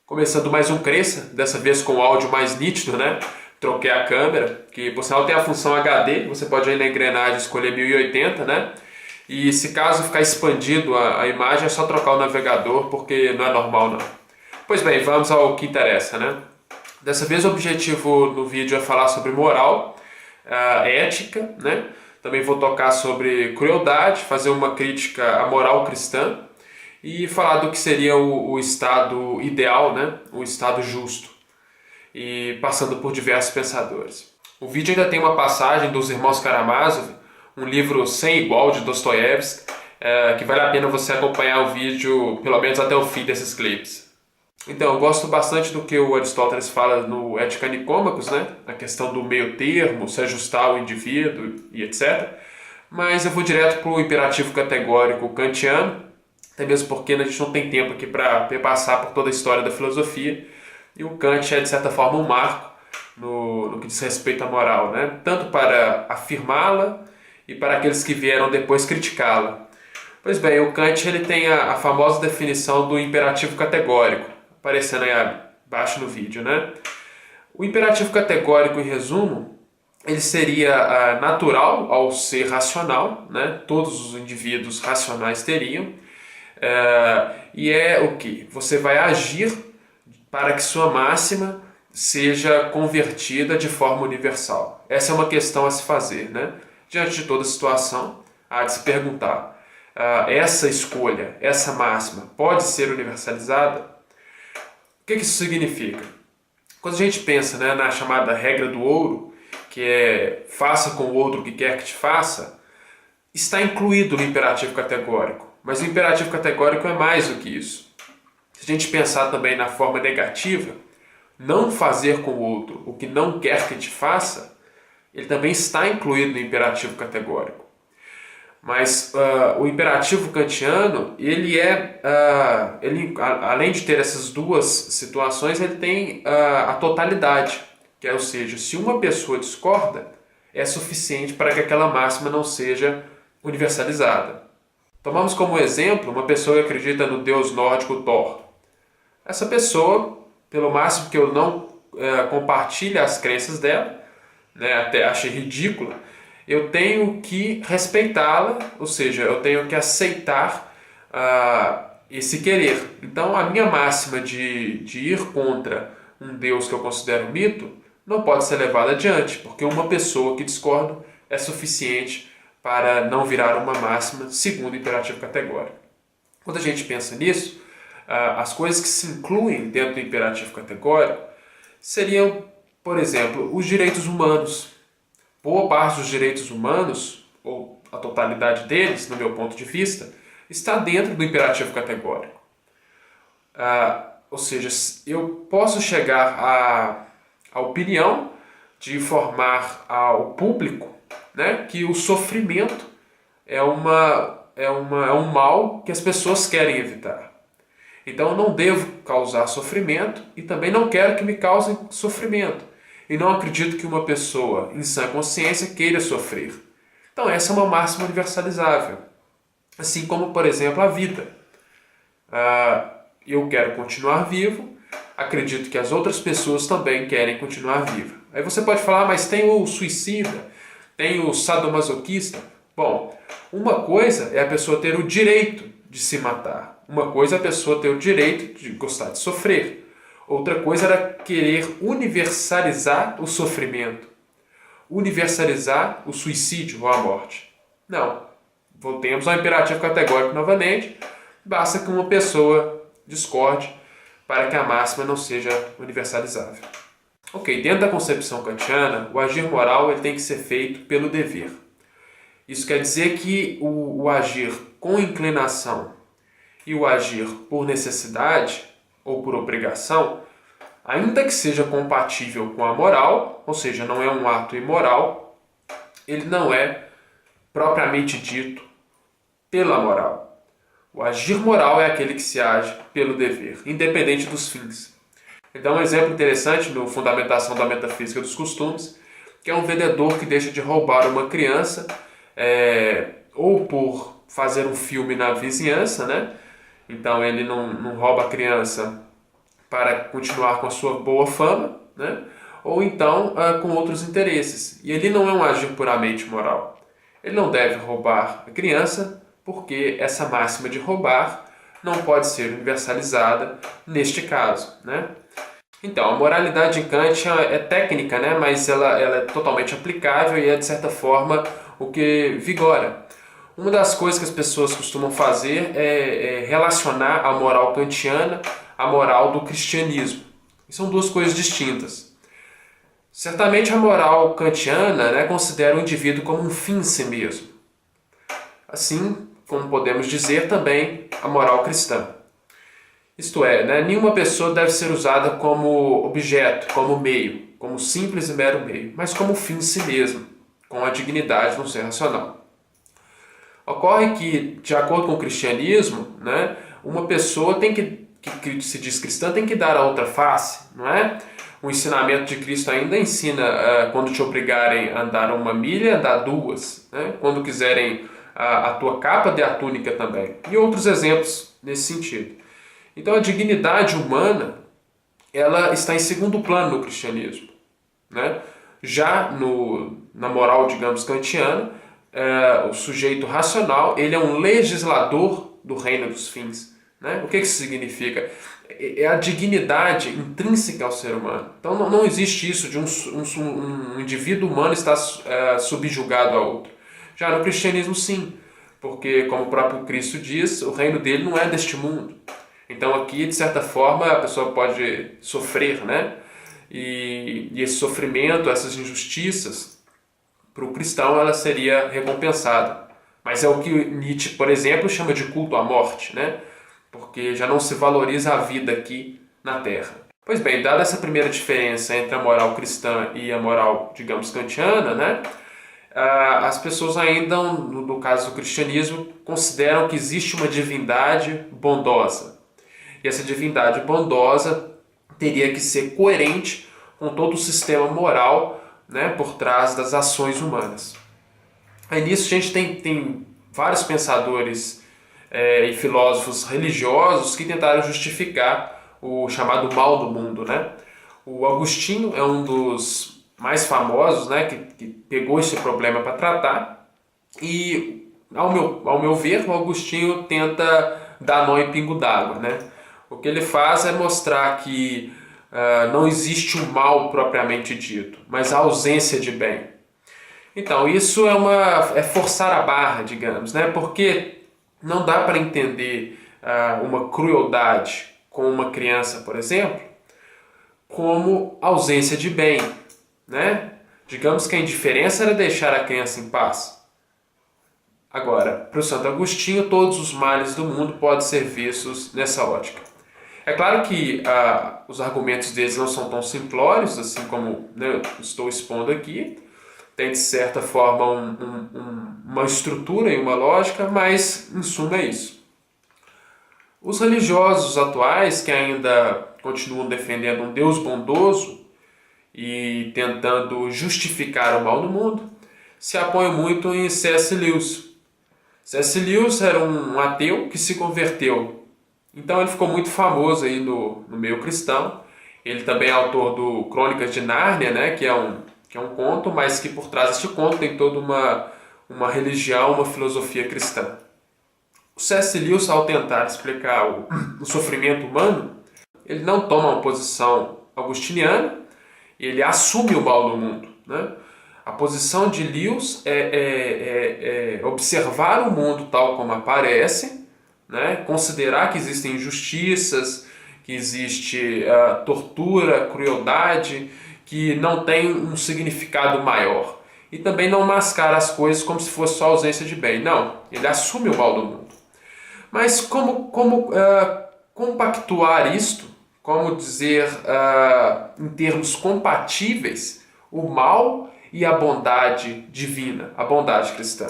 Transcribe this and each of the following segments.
Começando mais um Cresça, dessa vez com áudio mais nítido, né? Troquei a câmera, que por sinal tem a função HD, você pode ir na engrenagem escolher 1080, né? E se caso ficar expandido a imagem é só trocar o navegador, porque não é normal não. Pois bem, vamos ao que interessa, né? Dessa vez o objetivo no vídeo é falar sobre moral, ética, né? Também vou tocar sobre crueldade, fazer uma crítica à moral cristã e falar do que seria o estado ideal, né? O estado justo, e passando por diversos pensadores. O vídeo ainda tem uma passagem dos Irmãos Karamazov, um livro sem igual de Dostoiévski, que vale a pena você acompanhar o vídeo pelo menos até o fim desses clipes. Então, eu gosto bastante do que o Aristóteles fala no Ética Nicômacos, né? A questão do meio termo, se ajustar ao indivíduo e etc. Mas eu vou direto para o imperativo categórico kantiano, até mesmo porque a gente não tem tempo aqui para passar por toda a história da filosofia. E o Kant é, de certa forma, um marco no que diz respeito à moral, né? Tanto para afirmá-la e para aqueles que vieram depois criticá-la. Pois bem, o Kant ele tem a famosa definição do imperativo categórico, aparecendo aí abaixo no vídeo, né? O imperativo categórico, em resumo, ele seria natural ao ser racional, né? Todos os indivíduos racionais teriam. E é o que? Você vai agir para que sua máxima seja convertida de forma universal. Essa é uma questão a se fazer, né? Diante de toda situação, há de se perguntar, essa escolha, essa máxima, pode ser universalizada? O que isso significa? Quando a gente pensa, né, na chamada regra do ouro, que é faça com o outro o que quer que te faça, está incluído no imperativo categórico. Mas o imperativo categórico é mais do que isso. Se a gente pensar também na forma negativa, não fazer com o outro o que não quer que te faça, ele também está incluído no imperativo categórico. Mas o imperativo kantiano, além de ter essas duas situações, ele tem a totalidade. Que é, ou seja, se uma pessoa discorda, é suficiente para que aquela máxima não seja universalizada. Tomamos como exemplo uma pessoa que acredita no deus nórdico Thor. Essa pessoa, pelo máximo que eu não compartilhe as crenças dela, né, até achei ridícula, eu tenho que respeitá-la, ou seja, eu tenho que aceitar esse querer. Então, a minha máxima de ir contra um Deus que eu considero mito não pode ser levada adiante, porque uma pessoa que discorda é suficiente para não virar uma máxima segundo o imperativo categórico. Quando a gente pensa nisso, as coisas que se incluem dentro do imperativo categórico seriam, por exemplo, os direitos humanos. Boa parte dos direitos humanos, ou a totalidade deles, no meu ponto de vista, está dentro do imperativo categórico. Ou seja, eu posso chegar à opinião de informar ao público, né, que o sofrimento é um mal que as pessoas querem evitar. Então eu não devo causar sofrimento e também não quero que me causem sofrimento. E não acredito que uma pessoa em sã consciência queira sofrer. Então essa é uma máxima universalizável. Assim como, por exemplo, a vida. Eu quero continuar vivo, acredito que as outras pessoas também querem continuar vivas. Aí você pode falar, mas tem o suicida, tem o sadomasoquista. Bom, uma coisa é a pessoa ter o direito de se matar. Uma coisa é a pessoa ter o direito de gostar de sofrer. Outra coisa era querer universalizar o sofrimento, universalizar o suicídio ou a morte. Não. Voltemos ao imperativo categórico novamente. Basta que uma pessoa discorde para que a máxima não seja universalizável. Ok, dentro da concepção kantiana, o agir moral ele tem que ser feito pelo dever. Isso quer dizer que o agir com inclinação e o agir por necessidade ou por obrigação, ainda que seja compatível com a moral, ou seja, não é um ato imoral, ele não é propriamente dito pela moral. O agir moral é aquele que se age pelo dever, independente dos fins. Então, um exemplo interessante no Fundamentação da Metafísica dos Costumes, que é um vendedor que deixa de roubar uma criança, ou por fazer um filme na vizinhança, né? Então ele não rouba a criança para continuar com a sua boa fama, né? Ou então com outros interesses. E ele não é um agir puramente moral. Ele não deve roubar a criança, porque essa máxima de roubar não pode ser universalizada neste caso, né? Então, a moralidade em Kant é técnica, né? Mas ela é totalmente aplicável e é, de certa forma, o que vigora. Uma das coisas que as pessoas costumam fazer é relacionar a moral kantiana à moral do cristianismo. E são duas coisas distintas. Certamente a moral kantiana, né, considera o indivíduo como um fim em si mesmo. Assim como podemos dizer também a moral cristã. Isto é, né, nenhuma pessoa deve ser usada como objeto, como meio, como simples e mero meio, mas como fim em si mesmo, com a dignidade no ser racional. Ocorre que, de acordo com o cristianismo, né, uma pessoa que se diz cristã tem que dar a outra face, não é? O ensinamento de Cristo ainda ensina, quando te obrigarem a andar 1 milha, andar 2. Né? Quando quiserem a tua capa, dê a túnica também. E outros exemplos nesse sentido. Então a dignidade humana, ela está em segundo plano no cristianismo. Né? Já na moral, digamos, kantiana, o sujeito racional, ele é um legislador do reino dos fins. Né? O que isso significa? É a dignidade intrínseca ao ser humano. Então não existe isso de um indivíduo humano estar subjugado a outro. Já no cristianismo, sim, porque, como o próprio Cristo diz, o reino dele não é deste mundo. Então aqui, de certa forma, a pessoa pode sofrer, né? E esse sofrimento, essas injustiças, para o cristão ela seria recompensada. Mas é o que Nietzsche, por exemplo, chama de culto à morte, né? Porque já não se valoriza a vida aqui na Terra. Pois bem, dada essa primeira diferença entre a moral cristã e a moral, digamos, kantiana, né? As pessoas ainda, no caso do cristianismo, consideram que existe uma divindade bondosa. E essa divindade bondosa teria que ser coerente com todo o sistema moral, né, por trás das ações humanas. Aí nisso a gente tem vários pensadores e filósofos religiosos que tentaram justificar o chamado mal do mundo, né? O Agostinho é um dos mais famosos, né, que pegou esse problema para tratar e, ao meu ver, o Agostinho tenta dar nó em pingo d'água, né? O que ele faz é mostrar que não existe um mal propriamente dito, mas a ausência de bem. Então, isso é forçar a barra, digamos, né? Porque não dá para entender uma crueldade com uma criança, por exemplo, como ausência de bem, né? Digamos que a indiferença era deixar a criança em paz. Agora, para o Santo Agostinho, todos os males do mundo podem ser vistos nessa ótica. É claro que os argumentos deles não são tão simplórios, assim como, né, estou expondo aqui. Tem, de certa forma, uma estrutura e uma lógica, mas, em suma, é isso. Os religiosos atuais, que ainda continuam defendendo um Deus bondoso e tentando justificar o mal no mundo, se apoiam muito em C.S. Lewis. C.S. Lewis era um ateu que se converteu. Então ele ficou muito famoso aí no meio cristão. Ele também é autor do Crônicas de Nárnia, né, que é um conto, mas que por trás deste conto tem toda uma religião, uma filosofia cristã. O C.S. Lewis, ao tentar explicar o sofrimento humano, ele não toma uma posição agostiniana, ele assume o mal do mundo, né? A posição de Lewis é observar o mundo tal como aparece, né? Considerar que existem injustiças, que existe tortura, crueldade, que não tem um significado maior. E também não mascara as coisas como se fosse só ausência de bem. Não, ele assume o mal do mundo. Mas como compactuar isto? Como dizer, em termos compatíveis, o mal e a bondade divina, a bondade cristã?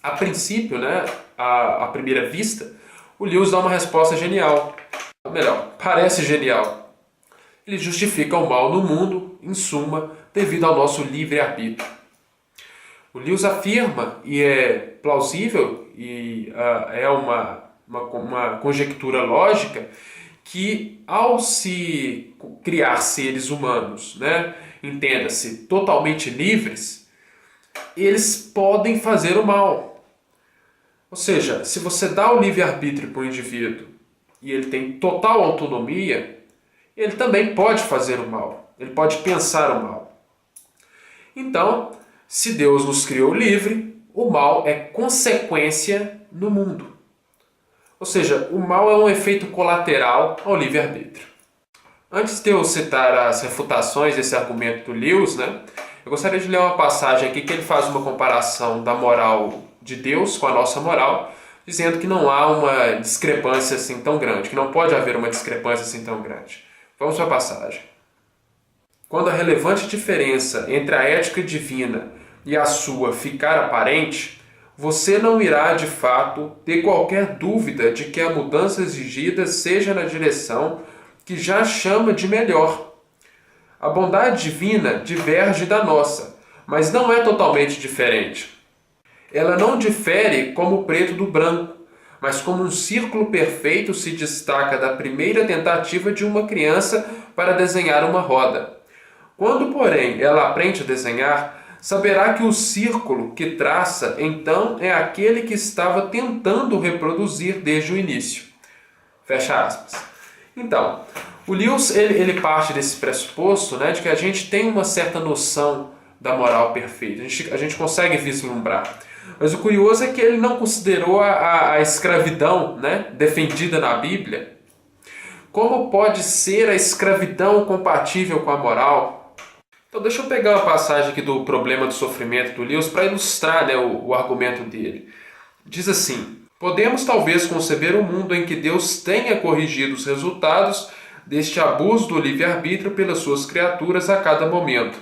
A princípio, né, à primeira vista, o Lewis dá uma resposta genial. Ou melhor, parece genial. Ele justifica o mal no mundo, em suma, devido ao nosso livre-arbítrio. O Lewis afirma, e é plausível, e é uma conjectura lógica, que ao se criar seres humanos, né, entenda-se, totalmente livres, eles podem fazer o mal. Ou seja, se você dá o livre-arbítrio para o indivíduo e ele tem total autonomia, ele também pode fazer o mal, ele pode pensar o mal. Então, se Deus nos criou livre, o mal é consequência no mundo. Ou seja, o mal é um efeito colateral ao livre-arbítrio. Antes de eu citar as refutações desse argumento do Lewis, né, eu gostaria de ler uma passagem aqui que ele faz uma comparação da moral de Deus com a nossa moral, dizendo que não há uma discrepância assim tão grande, que não pode haver uma discrepância assim tão grande. Vamos para a passagem. Quando a relevante diferença entre a ética divina e a sua ficar aparente, você não irá, de fato, ter qualquer dúvida de que a mudança exigida seja na direção que já chama de melhor. A bondade divina diverge da nossa, mas não é totalmente diferente. Ela não difere como o preto do branco, mas como um círculo perfeito se destaca da primeira tentativa de uma criança para desenhar uma roda. Quando, porém, ela aprende a desenhar, saberá que o círculo que traça, então, é aquele que estava tentando reproduzir desde o início. Fecha aspas. Então, o Lewis ele parte desse pressuposto, né, de que a gente tem uma certa noção da moral perfeita. A gente consegue vislumbrar. Mas o curioso é que ele não considerou a escravidão, né, defendida na Bíblia. Como pode ser a escravidão compatível com a moral? Então deixa eu pegar uma passagem aqui do Problema do Sofrimento do Lewis para ilustrar, né, o argumento dele. Diz assim: podemos talvez conceber um mundo em que Deus tenha corrigido os resultados deste abuso do livre-arbítrio pelas suas criaturas a cada momento,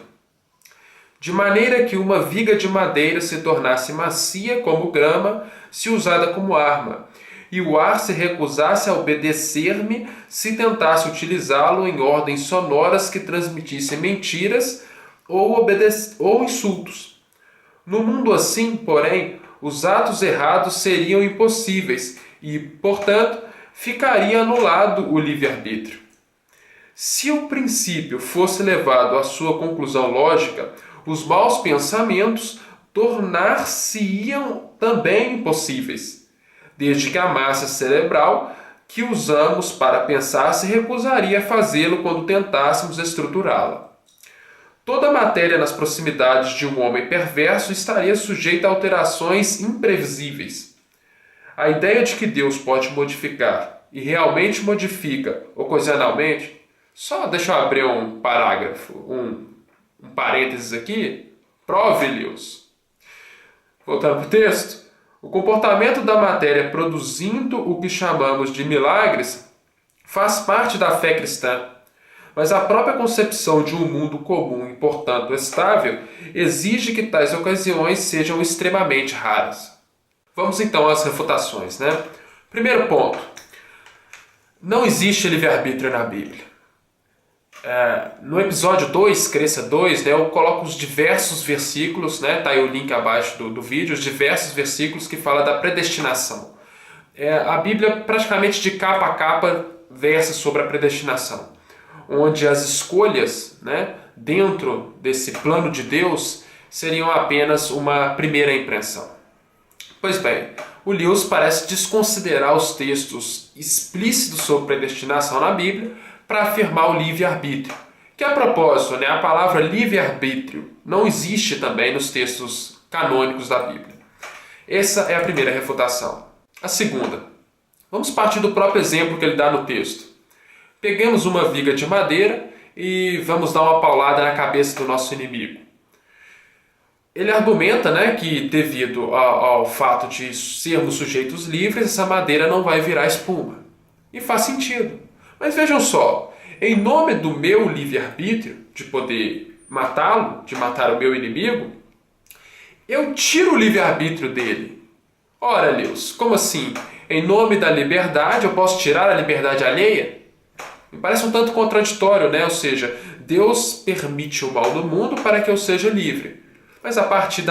de maneira que uma viga de madeira se tornasse macia como grama se usada como arma, e o ar se recusasse a obedecer-me se tentasse utilizá-lo em ordens sonoras que transmitissem mentiras ou insultos. No mundo assim, porém, os atos errados seriam impossíveis e, portanto, ficaria anulado o livre-arbítrio. Se o princípio fosse levado à sua conclusão lógica, os maus pensamentos tornar-se-iam também impossíveis, desde que a massa cerebral que usamos para pensar se recusaria a fazê-lo quando tentássemos estruturá-la. Toda a matéria nas proximidades de um homem perverso estaria sujeita a alterações imprevisíveis. A ideia de que Deus pode modificar e realmente modifica ocasionalmente, só deixa eu abrir um parágrafo, um parênteses aqui, prove, Lewis. Voltando para o texto. O comportamento da matéria produzindo o que chamamos de milagres faz parte da fé cristã, mas a própria concepção de um mundo comum e, portanto, estável, exige que tais ocasiões sejam extremamente raras. Vamos então às refutações, né? Primeiro ponto. Não existe livre-arbítrio na Bíblia. No episódio 2, Cresça 2, né, eu coloco os diversos versículos, né, tá aí o link abaixo do vídeo, os diversos versículos que falam da predestinação. A Bíblia, praticamente de capa a capa, versa sobre a predestinação, onde as escolhas, né, dentro desse plano de Deus seriam apenas uma primeira impressão. Pois bem, o Lewis parece desconsiderar os textos explícitos sobre predestinação na Bíblia para afirmar o livre-arbítrio. Que, a propósito, né, a palavra livre-arbítrio não existe também nos textos canônicos da Bíblia. Essa é a primeira refutação. A segunda. Vamos partir do próprio exemplo que ele dá no texto. Peguemos uma viga de madeira e vamos dar uma paulada na cabeça do nosso inimigo. Ele argumenta, né, que devido ao fato de sermos sujeitos livres, essa madeira não vai virar espuma. E faz sentido. Mas vejam só, em nome do meu livre-arbítrio, de poder matá-lo, de matar o meu inimigo, eu tiro o livre-arbítrio dele. Ora, Lewis, como assim? Em nome da liberdade eu posso tirar a liberdade alheia? Me parece um tanto contraditório, né? Ou seja, Deus permite o mal no mundo para que eu seja livre. Mas a partir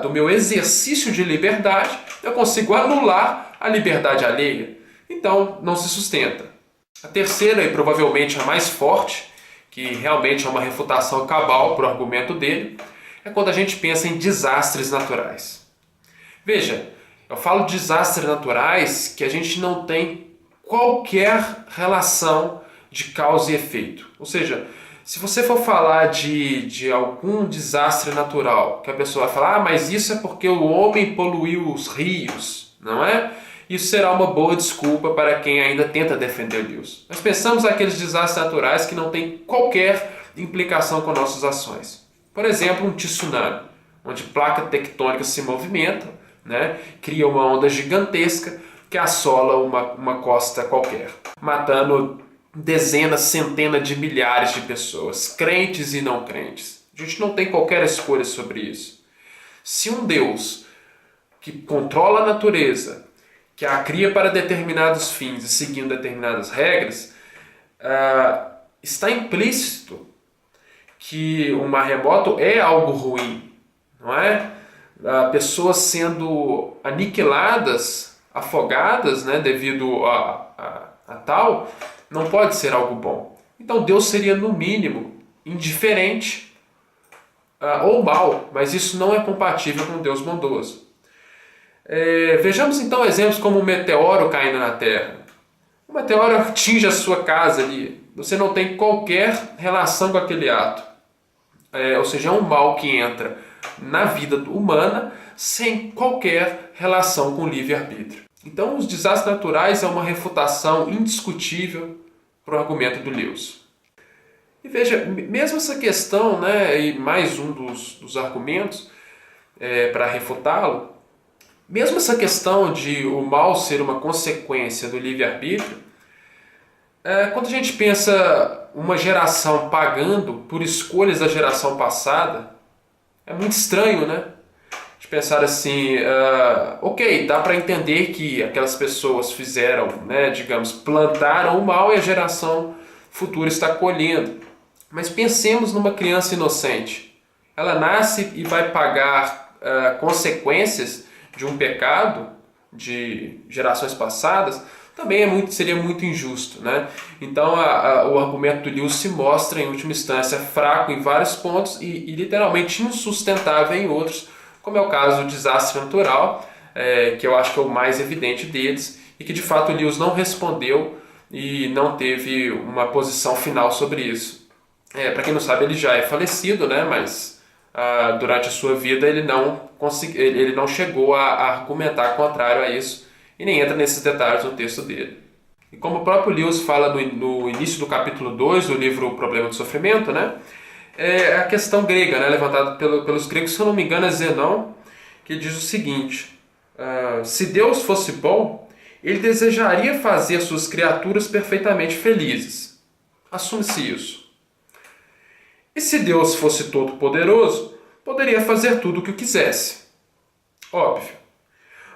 do meu exercício de liberdade, eu consigo anular a liberdade alheia. Então, não se sustenta. A terceira, e provavelmente a mais forte, que realmente é uma refutação cabal para o argumento dele, é quando a gente pensa em desastres naturais. Veja, eu falo de desastres naturais que a gente não tem qualquer relação de causa e efeito. Ou seja, se você for falar de algum desastre natural, que a pessoa vai falar, mas isso é porque o homem poluiu os rios, não é? Isso será uma boa desculpa para quem ainda tenta defender Deus. Nós pensamos naqueles desastres naturais que não têm qualquer implicação com nossas ações. Por exemplo, um tsunami, onde placas tectônicas se movimentam, né? Cria uma onda gigantesca que assola uma costa qualquer, matando dezenas, centenas de milhares de pessoas, crentes e não crentes. A gente não tem qualquer escolha sobre isso. Se um Deus que controla a natureza, que a cria para determinados fins e seguindo determinadas regras, está implícito que um maremoto é algo ruim, não é? Pessoas sendo aniquiladas, afogadas, né, devido a tal, não pode ser algo bom. Então Deus seria, no mínimo, indiferente ou mal, mas isso não é compatível com Deus bondoso. Vejamos então exemplos como um meteoro caindo na Terra. O meteoro atinge a sua casa ali. Você não tem qualquer relação com aquele ato. Ou seja, é um mal que entra na vida humana sem qualquer relação com o livre-arbítrio. Então, os desastres naturais é uma refutação indiscutível para o argumento do Lewis. E veja, mesmo essa questão, né, e mais um dos argumentos para refutá-lo, mesmo essa questão de o mal ser uma consequência do livre-arbítrio, quando a gente pensa uma geração pagando por escolhas da geração passada, é muito estranho, né? De pensar assim, ok, dá para entender que aquelas pessoas fizeram, né, digamos, plantaram o mal e a geração futura está colhendo. Mas pensemos numa criança inocente. Ela nasce e vai pagar consequências de um pecado de gerações passadas, também seria muito injusto, né? Então o argumento do Lewis se mostra, em última instância, fraco em vários pontos e literalmente insustentável em outros, como é o caso do desastre natural, que eu acho que é o mais evidente deles, e que de fato o Lewis não respondeu e não teve uma posição final sobre isso. Para quem não sabe, ele já é falecido, né? Mas durante a sua vida ele não chegou a argumentar contrário a isso e nem entra nesses detalhes no texto dele. E como o próprio Lewis fala no início do capítulo 2 do livro O Problema do Sofrimento, né, é a questão grega, né, levantada pelos gregos, se eu não me engano é Zenão, que diz o seguinte: se Deus fosse bom, ele desejaria fazer suas criaturas perfeitamente felizes. Assume-se isso. E se Deus fosse todo-poderoso, poderia fazer tudo o que quisesse. Óbvio.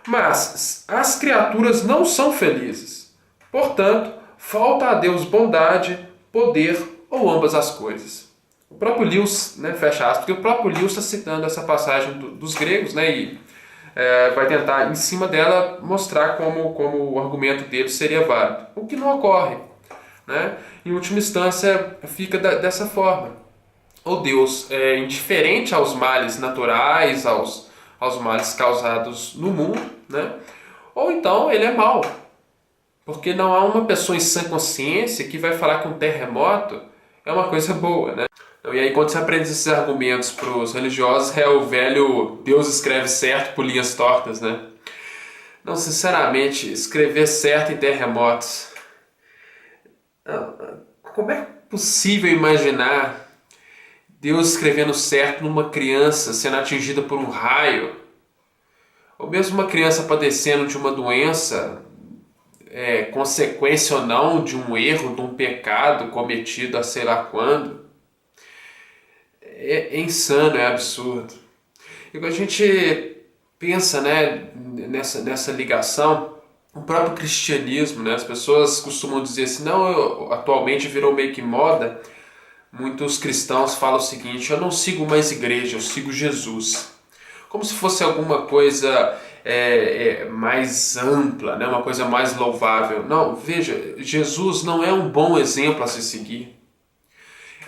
Mas as criaturas não são felizes. Portanto, falta a Deus bondade, poder ou ambas as coisas. O próprio Lewis, né, fecha aspas, porque o próprio Lewis está citando essa passagem dos gregos, né, e vai tentar, em cima dela, mostrar como o argumento dele seria válido. O que não ocorre. Né? Em última instância, fica dessa forma. Ou Deus é indiferente aos males naturais, aos males causados no mundo, né? Ou então ele é mau. Porque não há uma pessoa em sã consciência que vai falar que um terremoto é uma coisa boa, né? E aí quando você aprende esses argumentos para os religiosos, é o velho Deus escreve certo por linhas tortas, né? Não, sinceramente, escrever certo em terremotos... Como é possível imaginar Deus escrevendo certo numa criança sendo atingida por um raio? Ou mesmo uma criança padecendo de uma doença, consequência ou não de um erro, de um pecado cometido a sei lá quando? É insano, é absurdo. E quando a gente pensa, né, nessa ligação, o próprio cristianismo, né, as pessoas costumam dizer assim, não, atualmente virou meio que moda. Muitos cristãos falam o seguinte: eu não sigo mais igreja, eu sigo Jesus. Como se fosse alguma coisa mais ampla, né? Uma coisa mais louvável. Não, veja, Jesus não é um bom exemplo a se seguir.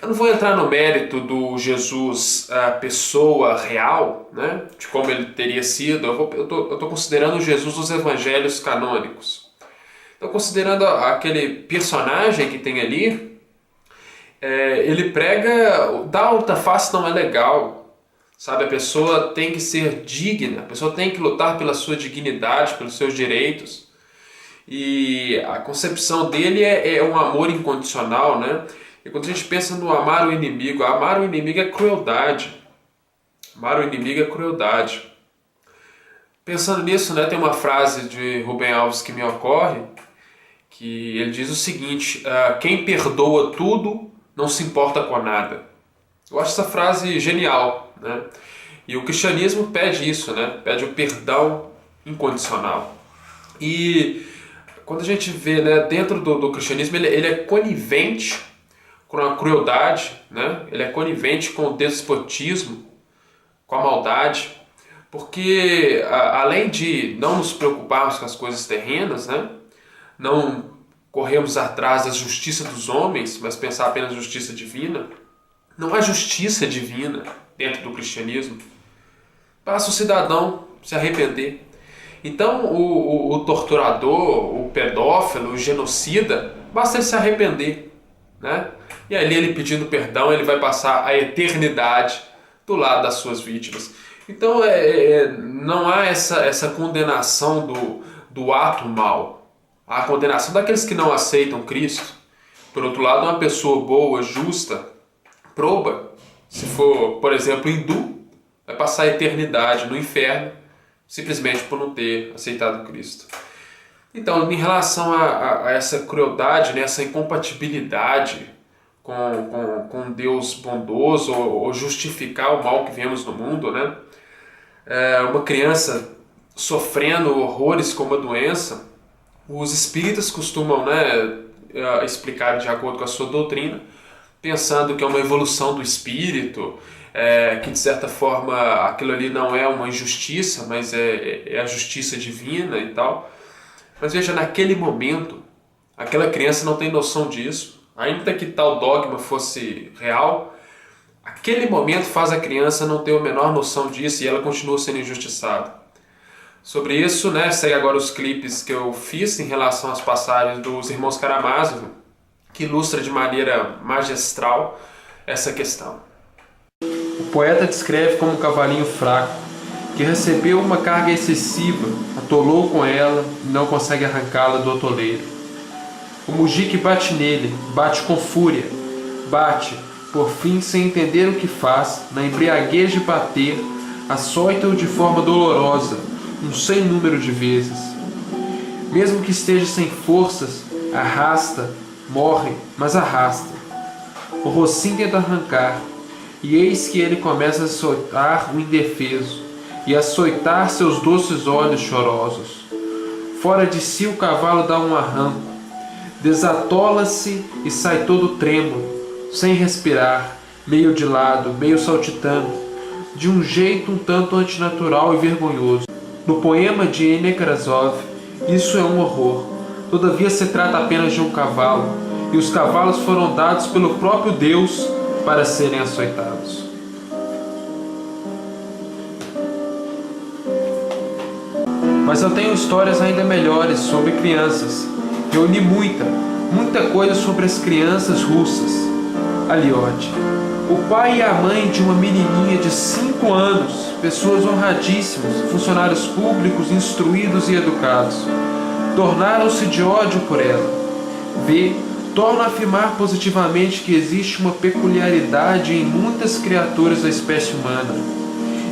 Eu não vou entrar no mérito do Jesus, a pessoa real, né? De como ele teria sido. Eu tô considerando o Jesus dos evangelhos canônicos. Estou considerando aquele personagem que tem ali. Ele prega, dar alta face não é legal, sabe? A pessoa tem que ser digna, a pessoa tem que lutar pela sua dignidade, pelos seus direitos. E a concepção dele é um amor incondicional, né? E quando a gente pensa no amar o inimigo é crueldade. Amar o inimigo é crueldade. Pensando nisso, né, tem uma frase de Rubem Alves que me ocorre, que ele diz o seguinte: quem perdoa tudo não se importa com nada. Eu acho essa frase genial, né? E o cristianismo pede isso, né? Pede o perdão incondicional. E quando a gente vê, né, dentro do cristianismo, ele é conivente com a crueldade, né? Ele é conivente com o despotismo, com a maldade, porque além de não nos preocuparmos com as coisas terrenas, né? Não corremos atrás da justiça dos homens, mas pensar apenas na justiça divina. Não há justiça divina dentro do cristianismo. Basta o cidadão se arrepender. Então o torturador, o pedófilo, o genocida, basta ele se arrepender, né? E ali ele pedindo perdão, ele vai passar a eternidade do lado das suas vítimas. Então não há essa condenação do ato mau. A condenação daqueles que não aceitam Cristo. Por outro lado, uma pessoa boa, justa, proba, se for, por exemplo, hindu, vai passar a eternidade no inferno simplesmente por não ter aceitado Cristo. Então, em relação a essa crueldade, né, essa incompatibilidade com Deus bondoso, ou justificar o mal que vemos no mundo, né? Uma criança sofrendo horrores com uma doença, os espíritas costumam, né, explicar de acordo com a sua doutrina, pensando que é uma evolução do espírito, que de certa forma aquilo ali não é uma injustiça, mas é a justiça divina e tal. Mas veja, naquele momento, aquela criança não tem noção disso, ainda que tal dogma fosse real, aquele momento faz a criança não ter a menor noção disso e ela continua sendo injustiçada. Sobre isso, né, segue agora os clipes que eu fiz em relação às passagens dos Irmãos Karamazov, que ilustra de maneira magistral essa questão. O poeta descreve como um cavalinho fraco, que recebeu uma carga excessiva, atolou com ela e não consegue arrancá-la do atoleiro. O mujique bate nele, bate com fúria, bate, por fim, sem entender o que faz, na embriaguez de bater, açoita-o de forma dolorosa, um sem número de vezes. Mesmo que esteja sem forças, arrasta, morre, mas arrasta. O rocinho tenta arrancar, e eis que ele começa a açoitar o indefeso, e a açoitar seus doces olhos chorosos. Fora de si o cavalo dá um arranco, desatola-se e sai todo trêmulo, sem respirar, meio de lado, meio saltitando, de um jeito um tanto antinatural e vergonhoso. No poema de Nekrasov, isso é um horror. Todavia se trata apenas de um cavalo, e os cavalos foram dados pelo próprio Deus para serem açoitados. Mas eu tenho histórias ainda melhores sobre crianças. Eu li muita coisa sobre as crianças russas. Aliote. O pai e a mãe de uma menininha de 5 anos, pessoas honradíssimas, funcionários públicos instruídos e educados, tornaram-se de ódio por ela. Torna a afirmar positivamente que existe uma peculiaridade em muitas criaturas da espécie humana.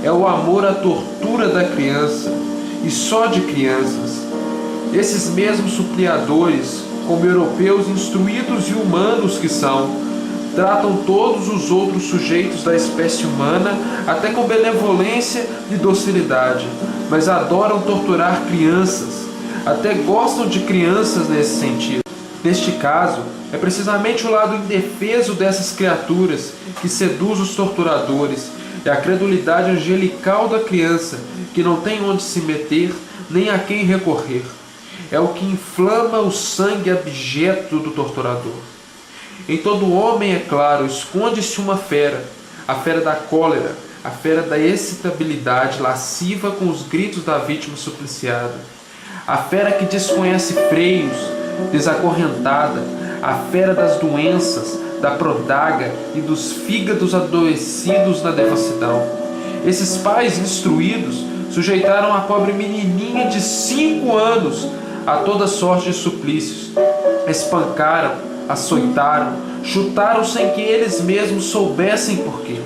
É o amor à tortura da criança, e só de crianças. Esses mesmos supliadores, como europeus instruídos e humanos que são, tratam todos os outros sujeitos da espécie humana até com benevolência e docilidade, mas adoram torturar crianças, até gostam de crianças nesse sentido. Neste caso, é precisamente o lado indefeso dessas criaturas que seduz os torturadores, É a credulidade angelical da criança, que não tem onde se meter, nem a quem recorrer. É o que inflama o sangue abjeto do torturador. Em todo homem, é claro, esconde-se uma fera, a fera da cólera, a fera da excitabilidade lasciva com os gritos da vítima supliciada, a fera que desconhece freios, desacorrentada, a fera das doenças, da prodaga e dos fígados adoecidos na devassidão. Esses pais instruídos sujeitaram a pobre menininha de 5 anos a toda sorte de suplícios. Espancaram, açoitaram, chutaram sem que eles mesmos soubessem porquê.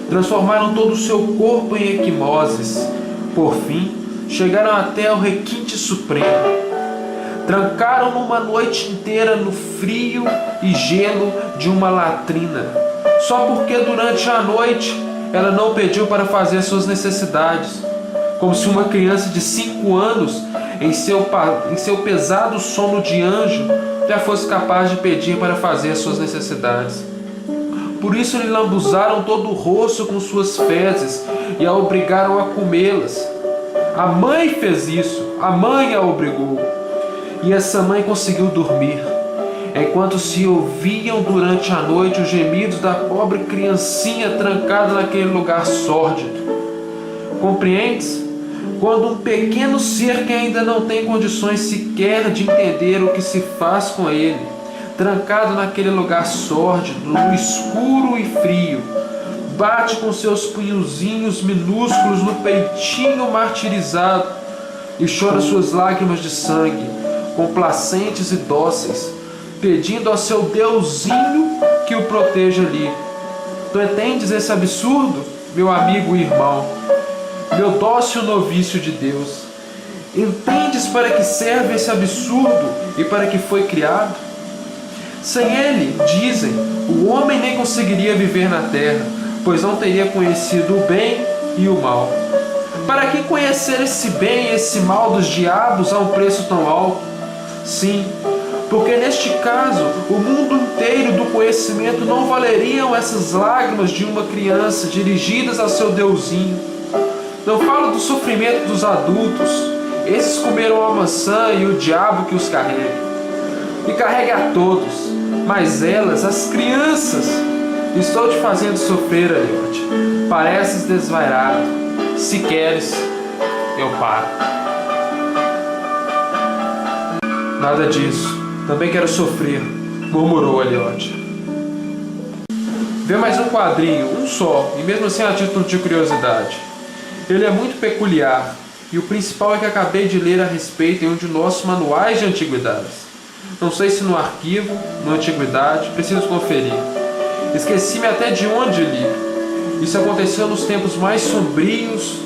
Transformaram todo o seu corpo em equimoses. Por fim, chegaram até ao requinte supremo. Trancaram-no uma noite inteira no frio e gelo de uma latrina, só porque durante a noite ela não pediu para fazer suas necessidades, como se uma criança de 5 anos, em seu pesado sono de anjo, já fosse capaz de pedir para fazer suas necessidades. Por isso lhe lambuzaram todo o rosto com suas fezes e a obrigaram a comê-las. A mãe fez isso, a mãe a obrigou. E essa mãe conseguiu dormir, enquanto se ouviam durante a noite os gemidos da pobre criancinha trancada naquele lugar sórdido. Compreendes? Quando um pequeno ser que ainda não tem condições sequer de entender o que se faz com ele, trancado naquele lugar sórdido, no escuro e frio, bate com seus punhozinhos minúsculos no peitinho martirizado e chora suas lágrimas de sangue, complacentes e dóceis, pedindo ao seu Deusinho que o proteja ali. Tu entendes esse absurdo, meu amigo e irmão, meu dócil novício de Deus? Entendes para que serve esse absurdo e para que foi criado? Sem ele, dizem, o homem nem conseguiria viver na terra, pois não teria conhecido o bem e o mal. Para que conhecer esse bem e esse mal dos diabos a um preço tão alto? Sim, porque neste caso o mundo inteiro do conhecimento não valeriam essas lágrimas de uma criança dirigidas a seu Deusinho. Não falo do sofrimento dos adultos, esses comeram a maçã e o diabo que os carrega. E carrega a todos, mas elas, as crianças, estou te fazendo sofrer, Eliote. Pareces desvairado. Se queres, eu paro. Nada disso. Também quero sofrer, murmurou Eliote. Vê mais um quadrinho, um só, e mesmo assim a título de curiosidade. Ele é muito peculiar, e o principal é que acabei de ler a respeito em um de nossos manuais de antiguidades. Não sei se no arquivo, na antiguidade, preciso conferir. Esqueci-me até de onde li. Isso aconteceu nos tempos mais sombrios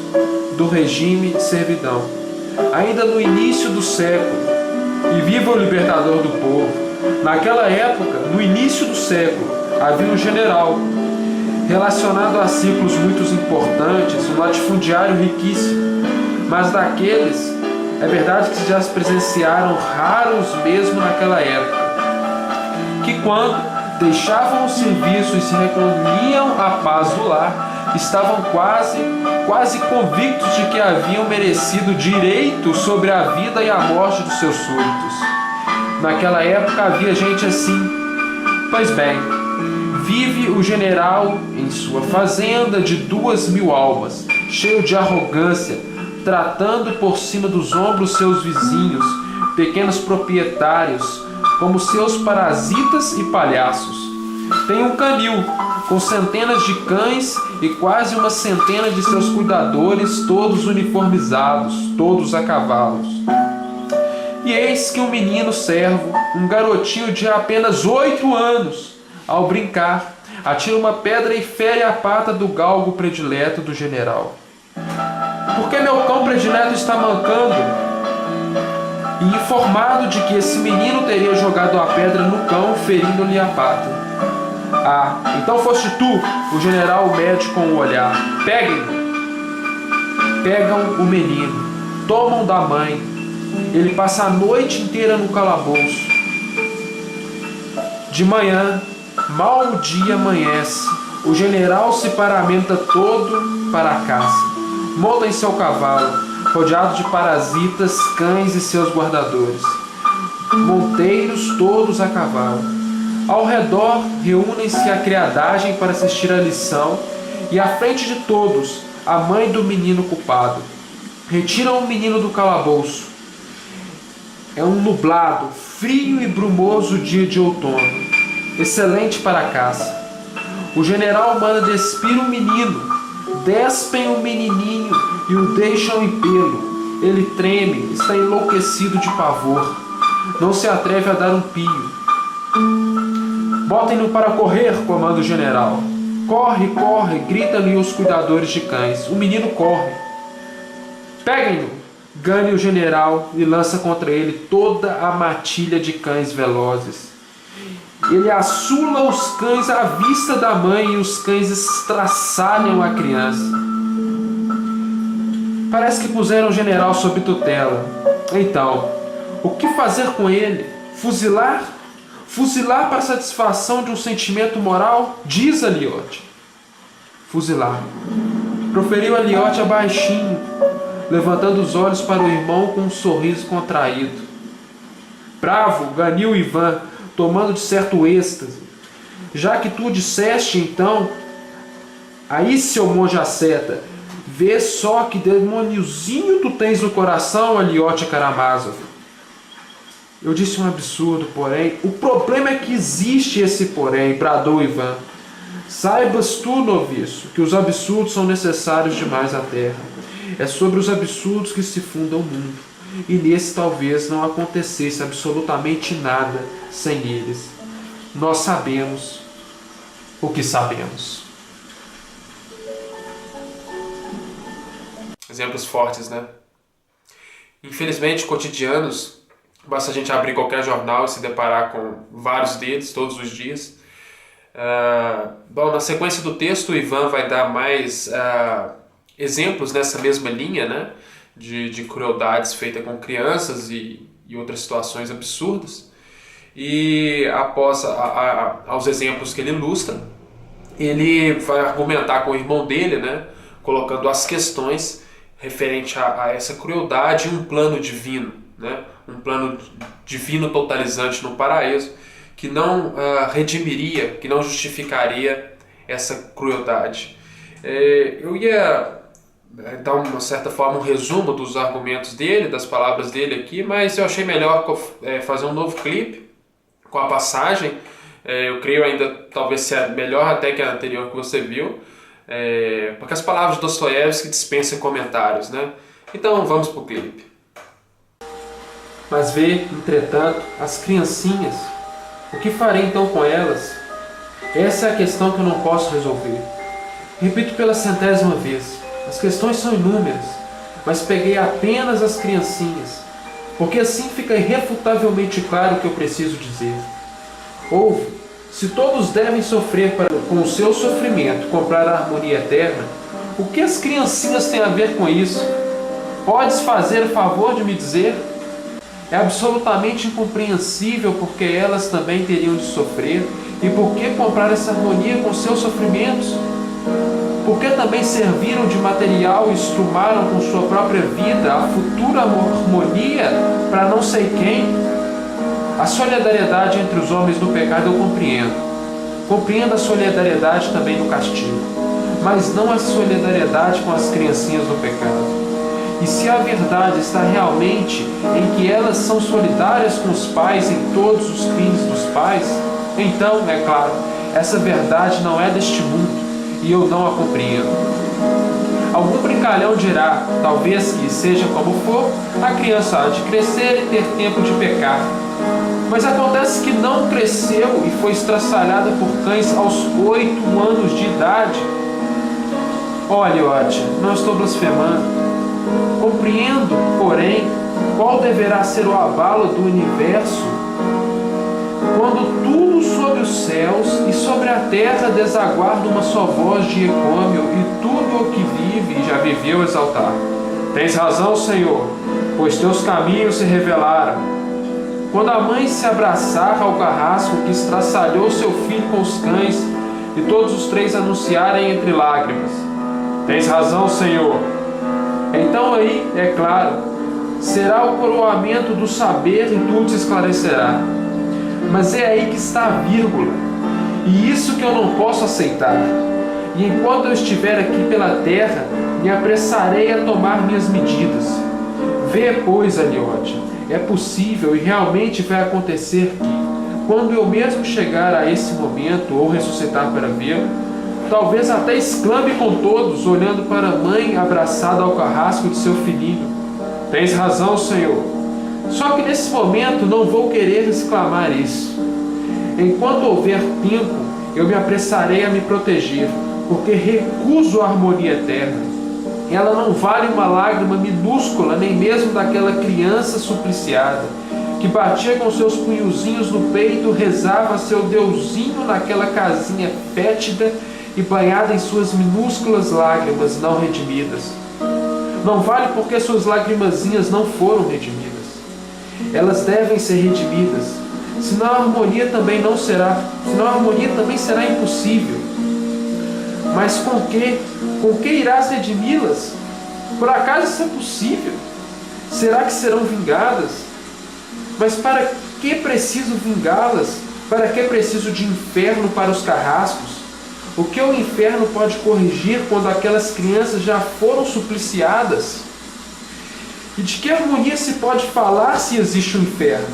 do regime de servidão, ainda no início do século. E viva o libertador do povo! Naquela época, no início do século, havia um general, relacionado a ciclos muito importantes, um latifundiário riquíssimo, mas daqueles, é verdade que já se presenciaram raros mesmo naquela época, que quando deixavam o serviço e se recolhiam à paz do lar, estavam quase convictos de que haviam merecido direito sobre a vida e a morte dos seus súditos. Naquela época havia gente assim. Pois bem, vive o general em sua fazenda de 2.000 almas, cheio de arrogância, tratando por cima dos ombros seus vizinhos, pequenos proprietários, como seus parasitas e palhaços. Tem um canil com centenas de cães e quase uma centena de seus cuidadores, todos uniformizados, todos a cavalos. E eis que um menino servo, um garotinho de apenas 8 anos, ao brincar, atira uma pedra e fere a pata do galgo predileto do general. Por que meu cão predileto está mancando? E informado de que esse menino teria jogado a pedra no cão, ferindo-lhe a pata. Ah, então foste tu, o general mede com o olhar. Peguem-no. Pegam o menino, tomam da mãe. Ele passa a noite inteira no calabouço. De manhã, mal o dia amanhece, O general se paramenta todo para a caça. Monta em seu cavalo, rodeado de parasitas, cães e seus guardadores. Monteiros todos a cavalo. Ao redor reúnem-se a criadagem para assistir à lição, e à frente de todos, a mãe do menino culpado. Retiram o menino do calabouço. É um nublado, frio e brumoso dia de outono, excelente para a caça. O general manda despir o menino, despem o menininho e o deixam em pelo. Ele treme, está enlouquecido de pavor. Não se atreve a dar um pio. Botem-no para correr, comanda o general. Corre, corre, gritam-lhe os cuidadores de cães. O menino corre. Peguem-no, ganha o general e lança contra ele toda a matilha de cães velozes. Ele assula os cães à vista da mãe e os cães estraçalham a criança. Parece que puseram o general sob tutela. Então, o que fazer com ele? Fuzilar? Fuzilar para satisfação de um sentimento moral? Diz Aliote. Fuzilar. Proferiu Aliote abaixinho, levantando os olhos para o irmão com um sorriso contraído. Bravo, ganiu Ivan, tomando de certo êxtase. Já que tu disseste, então, aí, seu monge asceta, vê só que demôniozinho tu tens no coração, Aliote Karamazov. Eu disse um absurdo, porém. O problema é que existe esse porém, bradou Ivan. Saibas tu, noviço, que os absurdos são necessários demais à terra. É sobre os absurdos que se funda o mundo. E nesse talvez não acontecesse absolutamente nada sem eles. Nós sabemos o que sabemos. Exemplos fortes, né? Infelizmente, cotidianos, basta a gente abrir qualquer jornal e se deparar com vários deles todos os dias. Bom, na sequência do texto, o Ivan vai dar mais exemplos nessa mesma linha, né? De crueldades feitas com crianças e outras situações absurdas. E após aos exemplos que ele ilustra, ele vai argumentar com o irmão dele, né, colocando as questões referente a essa crueldade e um plano divino, né, um plano divino totalizante no paraíso que não redimiria, que não justificaria essa crueldade. Eu ia dar, uma certa forma, um resumo dos argumentos dele, das palavras dele aqui, mas eu achei melhor fazer um novo clipe com a passagem. Eu creio ainda talvez seja melhor até que a anterior que você viu, porque as palavras de Dostoiévski dispensam comentários, né? Então vamos para o clipe. Mas vê, entretanto, as criancinhas. O que farei então com elas? Essa é a questão que eu não posso resolver. Repito pela 100ª vez. As questões são inúmeras, mas peguei apenas as criancinhas, porque assim fica irrefutavelmente claro o que eu preciso dizer. Ouve, se todos devem sofrer para, com o seu sofrimento, comprar a harmonia eterna, o que as criancinhas têm a ver com isso? Podes fazer o favor de me dizer? É absolutamente incompreensível porque elas também teriam de sofrer, e por que comprar essa harmonia com seus sofrimentos? Porque também serviram de material e estrumaram com sua própria vida a futura harmonia para não sei quem? A solidariedade entre os homens no pecado eu compreendo. Compreendo a solidariedade também no castigo, mas não a solidariedade com as criancinhas no pecado. E se a verdade está realmente em que elas são solidárias com os pais em todos os crimes dos pais, então, é claro, essa verdade não é deste mundo e eu não a compreendo. Algum brincalhão dirá, talvez que seja como for, a criança há de crescer e ter tempo de pecar. Mas acontece que não cresceu e foi estraçalhada por cães aos 8 anos de idade. Olha, Ote, não estou blasfemando. Compreendo, porém, qual deverá ser o abalo do universo quando tudo sob os céus e sobre a terra desaguarda uma só voz de ecômio e tudo o que vive e já viveu exaltar. Tens razão, Senhor, pois teus caminhos se revelaram. Quando a mãe se abraçar ao carrasco que estraçalhou seu filho com os cães, e todos os três anunciarem entre lágrimas: Tens razão, Senhor. Então aí, é claro, será o coroamento do saber e tudo se esclarecerá. Mas é aí que está a vírgula, e isso que eu não posso aceitar. E enquanto eu estiver aqui pela terra, me apressarei a tomar minhas medidas. Vê, pois, Aliote, é possível e realmente vai acontecer que, quando eu mesmo chegar a esse momento ou ressuscitar para vê-lo, talvez até exclame com todos, olhando para a mãe abraçada ao carrasco de seu filhinho: Tens razão, Senhor. Só que nesse momento não vou querer exclamar isso. Enquanto houver tempo, eu me apressarei a me proteger, porque recuso a harmonia eterna. Ela não vale uma lágrima minúscula, nem mesmo daquela criança supliciada, que batia com seus punhozinhos no peito, rezava seu deusinho naquela casinha fétida e banhada em suas minúsculas lágrimas não redimidas. Não vale porque suas lagrimazinhas não foram redimidas. Elas devem ser redimidas, senão a harmonia também não será, senão a harmonia também será impossível. Mas com que? Com que irás redimi-las? Por acaso isso é possível? Será que serão vingadas? Mas para que preciso vingá-las? Para que preciso de inferno para os carrascos? O que o inferno pode corrigir quando aquelas crianças já foram supliciadas? E de que harmonia se pode falar se existe um inferno?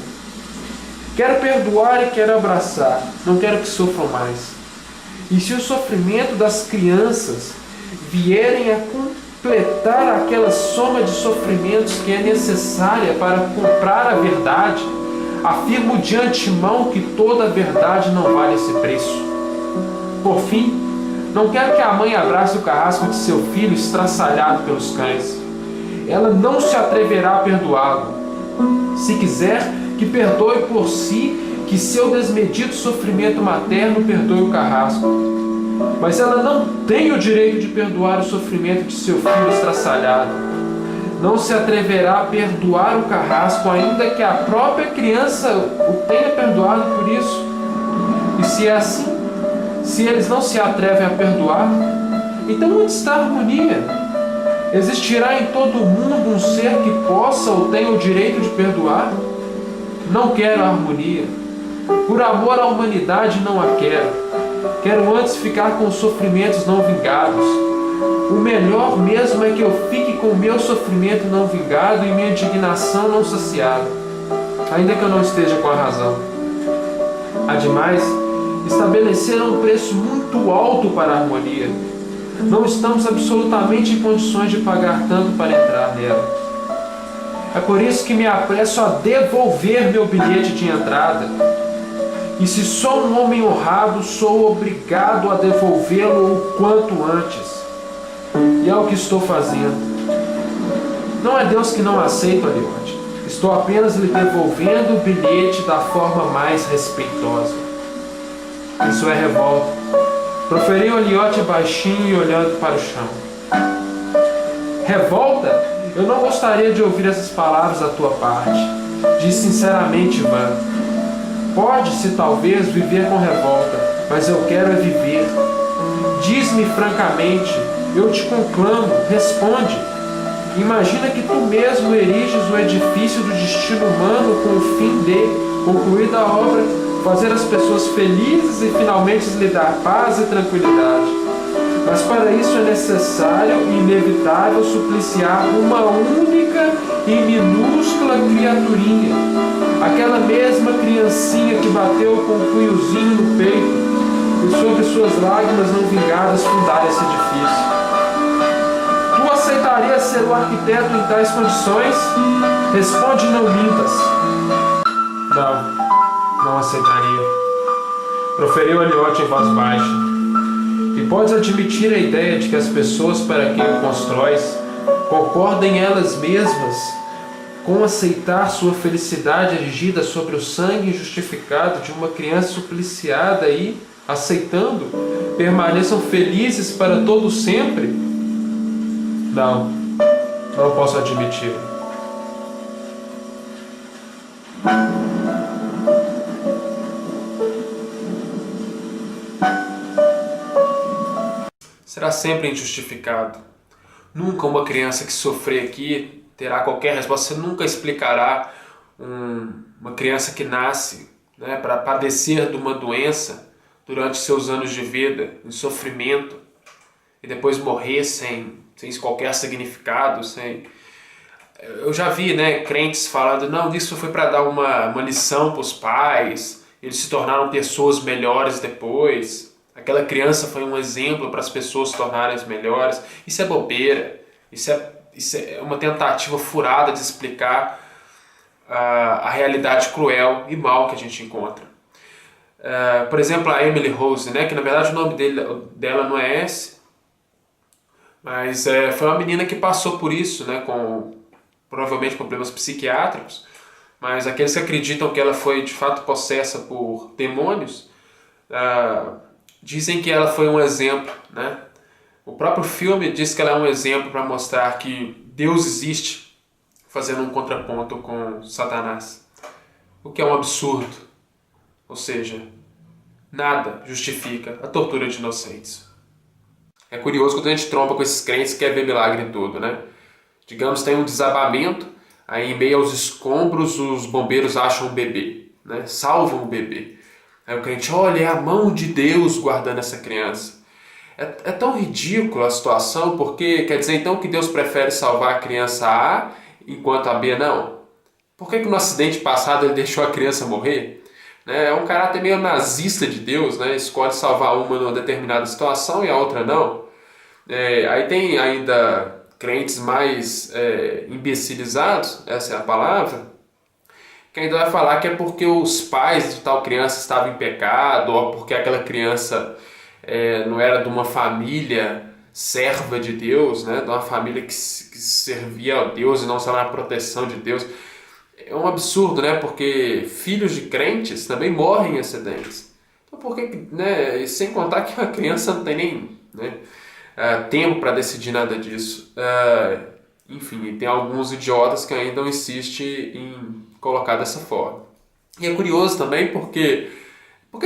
Quero perdoar e quero abraçar, não quero que sofram mais. E se o sofrimento das crianças vierem a completar aquela soma de sofrimentos que é necessária para comprar a verdade, afirmo de antemão que toda a verdade não vale esse preço. Por fim, não quero que a mãe abrace o carrasco de seu filho estraçalhado pelos cães. Ela não se atreverá a perdoá-lo. Se quiser, que perdoe por si, que seu desmedido sofrimento materno perdoe o carrasco. Mas ela não tem o direito de perdoar o sofrimento de seu filho estraçalhado. Não se atreverá a perdoar o carrasco, ainda que a própria criança o tenha perdoado por isso. E se é assim, se eles não se atrevem a perdoar, então onde está a harmonia? Existirá em todo o mundo um ser que possa ou tenha o direito de perdoar? Não quero a harmonia. Por amor à humanidade não a quero. Quero antes ficar com os sofrimentos não vingados. O melhor mesmo é que eu fique com o meu sofrimento não vingado e minha indignação não saciada, ainda que eu não esteja com a razão. Ademais, estabeleceram um preço muito alto para a harmonia. Não estamos absolutamente em condições de pagar tanto para entrar nela. É por isso que me apresso a devolver meu bilhete de entrada. E se sou um homem honrado, sou obrigado a devolvê-lo o quanto antes. E é o que estou fazendo. Não é Deus que não aceita, Aliote. Estou apenas lhe devolvendo o bilhete da forma mais respeitosa. Isso é revolta. Proferiu Aliote baixinho e olhando para o chão. Revolta? Eu não gostaria de ouvir essas palavras da tua parte. Diz sinceramente, Ivan. Pode-se talvez viver com revolta, mas eu quero é viver. Diz-me francamente, eu te conclamo, responde. Imagina que tu mesmo eriges o edifício do destino humano com o fim de, concluída a obra, fazer as pessoas felizes e finalmente lhes dar paz e tranquilidade. Mas para isso é necessário e inevitável supliciar uma única e minúscula criaturinha, aquela mesma criancinha que bateu com o punhozinho no peito e sobre suas lágrimas não vingadas fundar esse edifício. Tu aceitarias ser o arquiteto em tais condições? Responde, não mintas. Não aceitaria. Proferiu Aliote em voz baixa. E podes admitir a ideia de que as pessoas para quem o constróis concordem elas mesmas com aceitar sua felicidade erigida sobre o sangue injustificado de uma criança supliciada e, aceitando, permaneçam felizes para todo sempre? Não posso admitir. será sempre injustificado. Nunca uma criança que sofrer aqui terá qualquer resposta. Você nunca explicará uma criança que nasce, né, para padecer de uma doença durante seus anos de vida, em sofrimento, e depois morrer sem qualquer significado, sem... Eu já vi, né, crentes falando, não, isso foi para dar uma lição para os pais, eles se tornaram pessoas melhores depois, aquela criança foi um exemplo para as pessoas se tornarem melhores. Isso é bobeira, isso é uma tentativa furada de explicar a realidade cruel e mal que a gente encontra. Por exemplo, a Emily Rose, né, que na verdade o nome dela não é esse, mas foi uma menina que passou por isso, né, provavelmente com problemas psiquiátricos, mas aqueles que acreditam que ela foi de fato possessa por demônios, dizem que ela foi um exemplo, né? O próprio filme diz que ela é um exemplo para mostrar que Deus existe, fazendo um contraponto com Satanás, o que é um absurdo. Ou seja, nada justifica a tortura de inocentes. É curioso quando a gente tromba com esses crentes que quer ver milagre em tudo, né? Digamos, tem um desabamento, aí em meio aos escombros os bombeiros acham um bebê, né? Salvam o bebê. Aí o crente, olha, é a mão de Deus guardando essa criança. É tão ridícula a situação, porque quer dizer então que Deus prefere salvar a criança A enquanto a B não? Por que no acidente passado ele deixou a criança morrer? É um caráter meio nazista de Deus, né? Escolhe salvar uma numa determinada situação e a outra não. Aí tem ainda crentes mais imbecilizados, essa é a palavra, que ainda vai falar que é porque os pais de tal criança estavam em pecado, ou porque aquela criança não era de uma família serva de Deus, né? De uma família que servia a Deus e não só na proteção de Deus. É um absurdo, né? Porque filhos de crentes também morrem em acidentes. Então por que, né? E sem contar que a criança não tem nem, né, tempo para decidir nada disso. Enfim, tem alguns idiotas que ainda insistem em colocar dessa forma. E é curioso também porque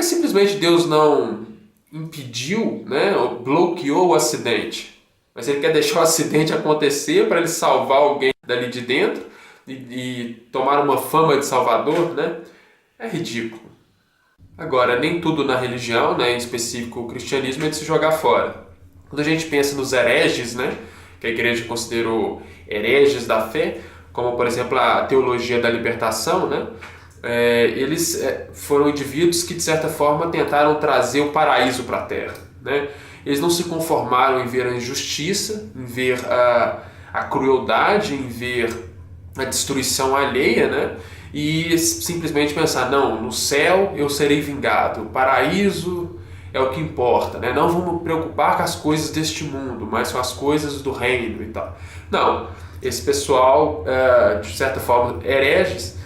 simplesmente Deus não impediu, né, ou bloqueou o acidente, mas ele quer deixar o acidente acontecer para ele salvar alguém dali de dentro e tomar uma fama de salvador, né? É ridículo. Agora, nem tudo na religião, né, em específico o cristianismo, é de se jogar fora. Quando a gente pensa nos hereges, né, que a igreja considerou hereges da fé, como por exemplo a teologia da libertação, né, eles foram indivíduos que de certa forma tentaram trazer o paraíso para a terra, né? Eles não se conformaram em ver a injustiça, em ver a crueldade, em ver a destruição alheia, né? E simplesmente pensar, não, no céu eu serei vingado, o paraíso é o que importa, né? Não vamos preocupar com as coisas deste mundo, mas com as coisas do reino e tal. Não, esse pessoal, de certa forma, hereges,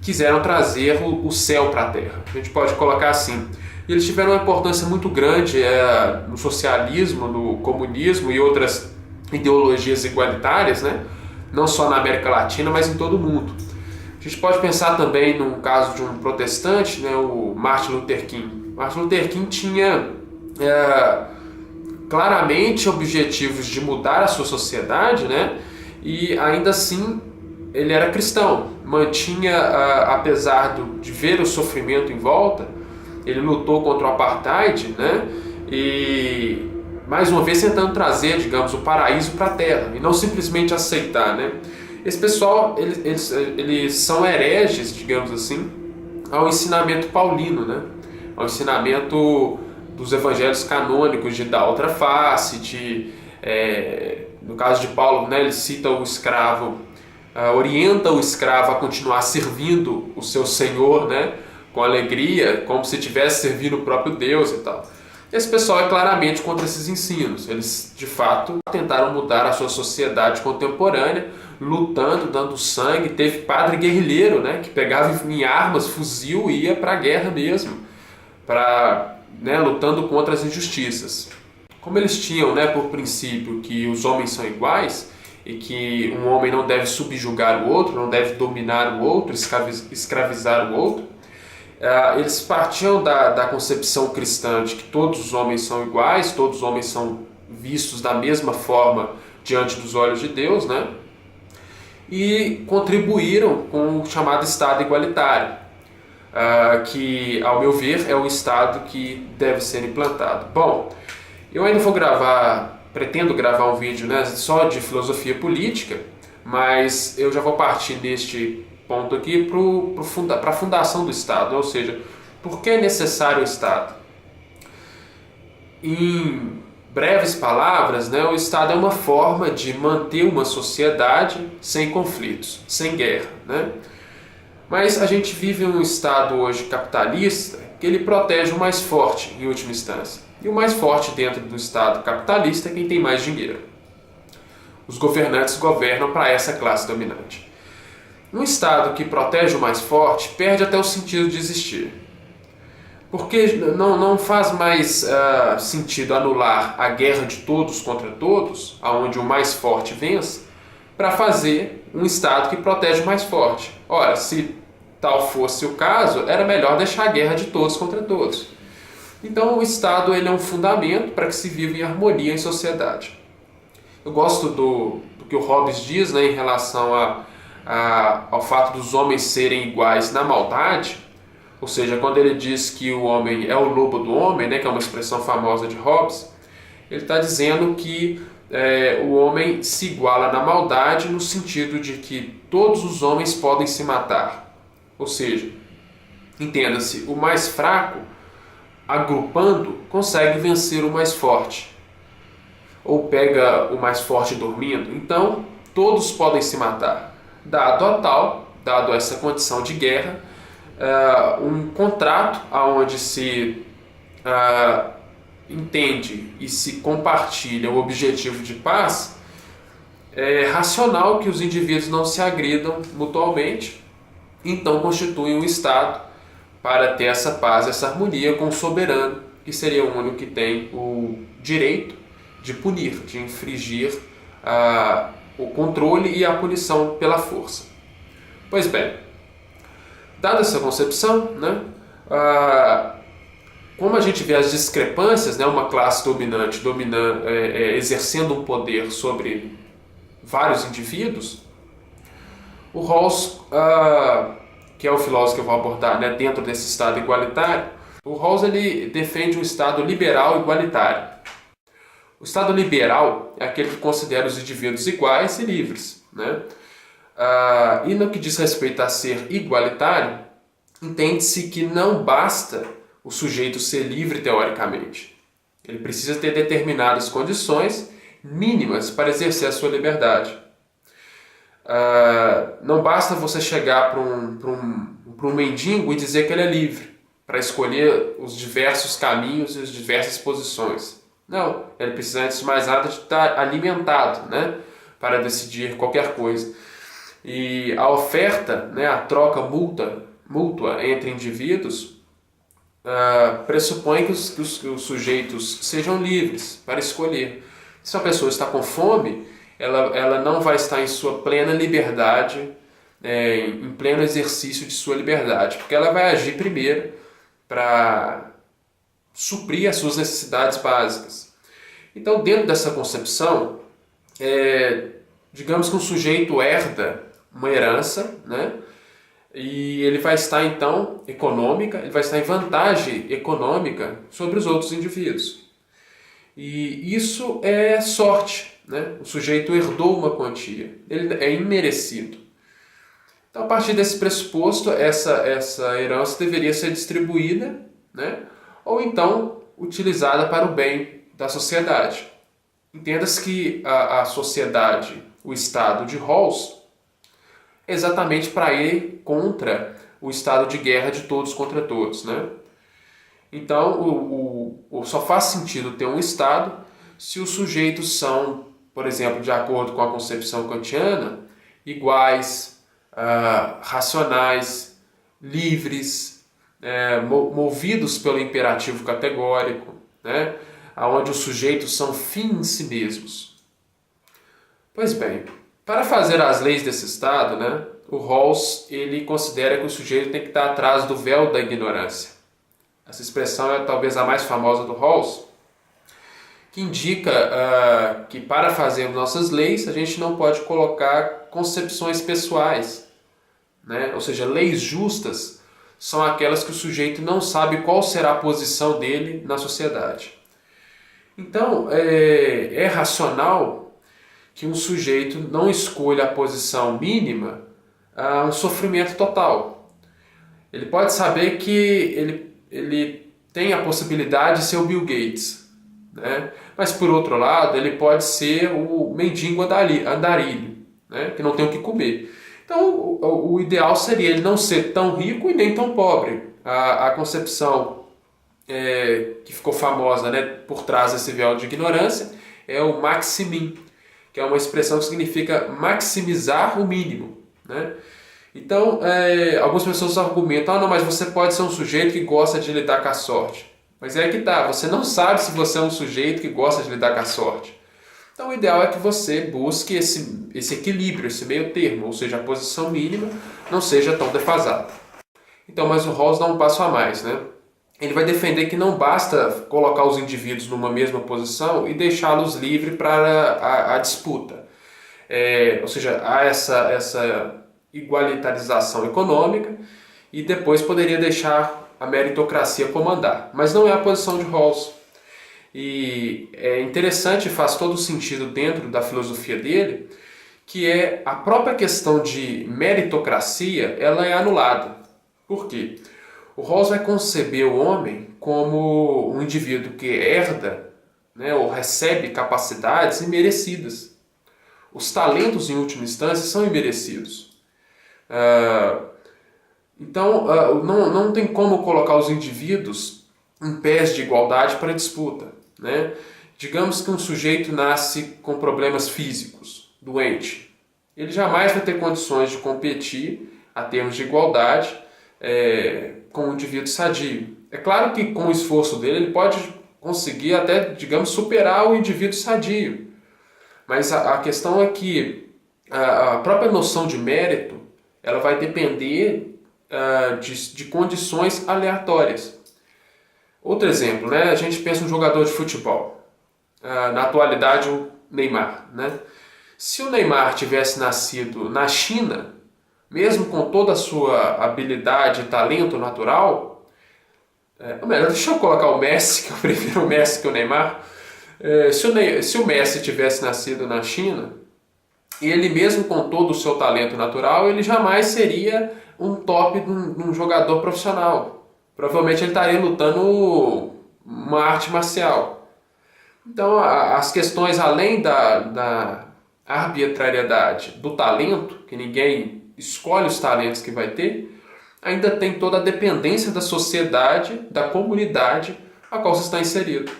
quiseram trazer o céu para a terra. A gente pode colocar assim. Eles tiveram uma importância muito grande no socialismo, no comunismo e outras ideologias igualitárias, né? Não só na América Latina, mas em todo o mundo. A gente pode pensar também no caso de um protestante, né? O Martin Luther King. Martin Luther King tinha claramente objetivos de mudar a sua sociedade, né? E ainda assim ele era cristão, mantinha, apesar de ver o sofrimento em volta, ele lutou contra o apartheid, né? E mais uma vez tentando trazer, digamos, o paraíso para a terra e não simplesmente aceitar, né? Esse pessoal, eles são hereges, digamos assim, ao ensinamento paulino, né? Ao ensinamento dos evangelhos canônicos de dar outra face, no caso de Paulo, né, ele cita o escravo, orienta o escravo a continuar servindo o seu senhor, né, com alegria, como se estivesse servindo o próprio Deus e tal. Esse pessoal é claramente contra esses ensinos. Eles, de fato, tentaram mudar a sua sociedade contemporânea, lutando, dando sangue. Teve padre guerrilheiro, né, que pegava em armas, fuzil e ia para a guerra mesmo, lutando contra as injustiças. Como eles tinham, né, por princípio que os homens são iguais e que um homem não deve subjugar o outro, não deve dominar o outro, escravizar o outro, Eles partiam da concepção cristã de que todos os homens são iguais, todos os homens são vistos da mesma forma diante dos olhos de Deus, né? E contribuíram com o chamado Estado igualitário, que, ao meu ver, é o Estado que deve ser implantado. Bom, eu ainda pretendo gravar um vídeo, né, só de filosofia política, mas eu já vou partir deste ponto aqui para a fundação do Estado, ou seja, por que é necessário o Estado? Em breves palavras, né, o Estado é uma forma de manter uma sociedade sem conflitos, sem guerra, né? Mas a gente vive um Estado hoje capitalista que ele protege o mais forte em última instância. E o mais forte dentro do Estado capitalista é quem tem mais dinheiro. Os governantes governam para essa classe dominante. Um Estado que protege o mais forte perde até o sentido de existir. Porque não faz mais sentido anular a guerra de todos contra todos, onde o mais forte vence, para fazer um Estado que protege o mais forte. Ora, se tal fosse o caso, era melhor deixar a guerra de todos contra todos. Então o Estado ele é um fundamento para que se viva em harmonia em sociedade. Eu gosto do que o Hobbes diz, né, em relação ao fato dos homens serem iguais na maldade, ou seja, quando ele diz que o homem é o lobo do homem, né, que é uma expressão famosa de Hobbes, ele está dizendo que o homem se iguala na maldade no sentido de que todos os homens podem se matar. Ou seja, entenda-se, o mais fraco, agrupando, consegue vencer o mais forte. Ou pega o mais forte dormindo. Então, todos podem se matar. Dado essa condição de guerra, um contrato onde se entende e se compartilha o objetivo de paz, é racional que os indivíduos não se agridam mutuamente, então constituem um Estado para ter essa paz, essa harmonia com o soberano, que seria o único que tem o direito de punir, de infringir o controle e a punição pela força. Pois bem, dada essa concepção, né, como a gente vê as discrepâncias, né, uma classe dominante exercendo um poder sobre vários indivíduos, o Rawls, que é o filósofo que eu vou abordar, né, dentro desse Estado igualitário, o Rawls ele defende um Estado liberal igualitário. O Estado liberal é aquele que considera os indivíduos iguais e livres, né? E no que diz respeito a ser igualitário, entende-se que não basta o sujeito ser livre teoricamente. Ele precisa ter determinadas condições mínimas para exercer a sua liberdade. Não basta você chegar para um mendigo e dizer que ele é livre, para escolher os diversos caminhos e as diversas posições. Não, ele precisa, antes de mais nada, de estar alimentado, né, para decidir qualquer coisa. E a oferta, né, a troca mútua entre indivíduos, pressupõe que os sujeitos sejam livres para escolher. Se uma pessoa está com fome, ela não vai estar em sua plena liberdade, em pleno exercício de sua liberdade, porque ela vai agir primeiro para suprir as suas necessidades básicas. Então, dentro dessa concepção, digamos que um sujeito herda uma herança, né? E ele vai estar, então, ele vai estar em vantagem econômica sobre os outros indivíduos. E isso é sorte, né? O sujeito herdou uma quantia, ele é imerecido. Então, a partir desse pressuposto, essa herança deveria ser distribuída, né? Ou então utilizada para o bem da sociedade. Entenda-se que a sociedade, o Estado de Rawls, é exatamente para ir contra o estado de guerra de todos contra todos, né? Então, só faz sentido ter um Estado se os sujeitos são, por exemplo, de acordo com a concepção kantiana, iguais, racionais, livres, movidos pelo imperativo categórico, né? Onde os sujeitos são fim em si mesmos. Pois bem, para fazer as leis desse Estado, né, o Rawls ele considera que o sujeito tem que estar atrás do véu da ignorância. Essa expressão é talvez a mais famosa do Rawls, que indica que para fazer nossas leis a gente não pode colocar concepções pessoais, né? Ou seja, leis justas são aquelas que o sujeito não sabe qual será a posição dele na sociedade. Então, é racional que um sujeito não escolha a posição mínima a um sofrimento total. Ele pode saber que ele tem a possibilidade de ser o Bill Gates, né? Mas, por outro lado, ele pode ser o mendigo andarilho, né? Que não tem o que comer. Então, o ideal seria ele não ser tão rico e nem tão pobre. A concepção que ficou famosa, né, por trás desse véu de ignorância é o maximin, que é uma expressão que significa maximizar o mínimo, né? Então, algumas pessoas argumentam, não, mas você pode ser um sujeito que gosta de lidar com a sorte. Mas é que tá, você não sabe se você é um sujeito que gosta de lidar com a sorte. Então o ideal é que você busque esse equilíbrio, esse meio termo, ou seja, a posição mínima não seja tão defasada. Então, mas o Rawls dá um passo a mais, né? Ele vai defender que não basta colocar os indivíduos numa mesma posição e deixá-los livres para a disputa. Ou seja, há essa igualitarização econômica e depois poderia deixar a meritocracia comandar. Mas não é a posição de Rawls. E é interessante, faz todo sentido dentro da filosofia dele, que é a própria questão de meritocracia, ela é anulada. Por quê? O Rawls vai conceber o homem como um indivíduo que herda, né, ou recebe capacidades imerecidas. Os talentos, em última instância, são imerecidos. Então, não tem como colocar os indivíduos em pés de igualdade para disputa, né? Digamos que um sujeito nasce com problemas físicos, doente. Ele jamais vai ter condições de competir, a termos de igualdade, com um indivíduo sadio. É claro que com o esforço dele ele pode conseguir até, digamos, superar o indivíduo sadio. Mas a questão é que a própria noção de mérito ela vai depender de condições aleatórias. Outro exemplo, né? A gente pensa um jogador de futebol. Na atualidade, o Neymar, né? Se o Neymar tivesse nascido na China, mesmo com toda a sua habilidade e talento natural, melhor, deixa eu colocar o Messi, que eu prefiro o Messi que o Neymar. Se o Messi tivesse nascido na China, ele mesmo com todo o seu talento natural, ele jamais seria um top de um jogador profissional. Provavelmente ele estaria lutando uma arte marcial. Então as questões além da arbitrariedade do talento, que ninguém escolhe os talentos que vai ter, ainda tem toda a dependência da sociedade, da comunidade a qual você está inserido.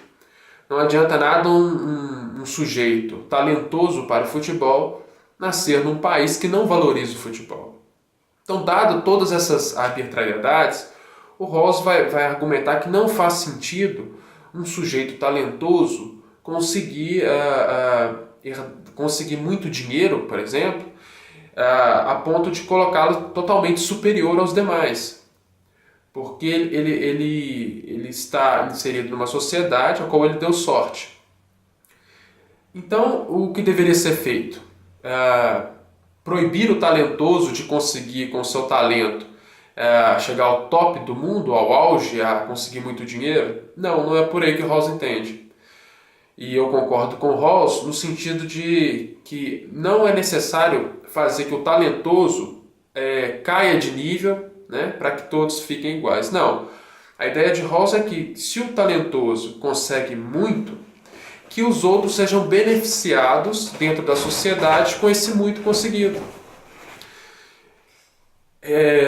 Não adianta nada um sujeito talentoso para o futebol nascer num país que não valoriza o futebol. Então, dado todas essas arbitrariedades, o Rawls vai argumentar que não faz sentido um sujeito talentoso conseguir muito dinheiro, por exemplo, a ponto de colocá-lo totalmente superior aos demais. Porque ele está inserido numa sociedade a qual ele deu sorte. Então, o que deveria ser feito? Proibir o talentoso de conseguir, com o seu talento, chegar ao top do mundo, ao auge, a conseguir muito dinheiro? Não é por aí que o Rawls entende. E eu concordo com o Rawls no sentido de que não é necessário fazer que o talentoso caia de nível, né, para que todos fiquem iguais. Não. A ideia de Rawls é que se o talentoso consegue muito, que os outros sejam beneficiados dentro da sociedade com esse muito conseguido.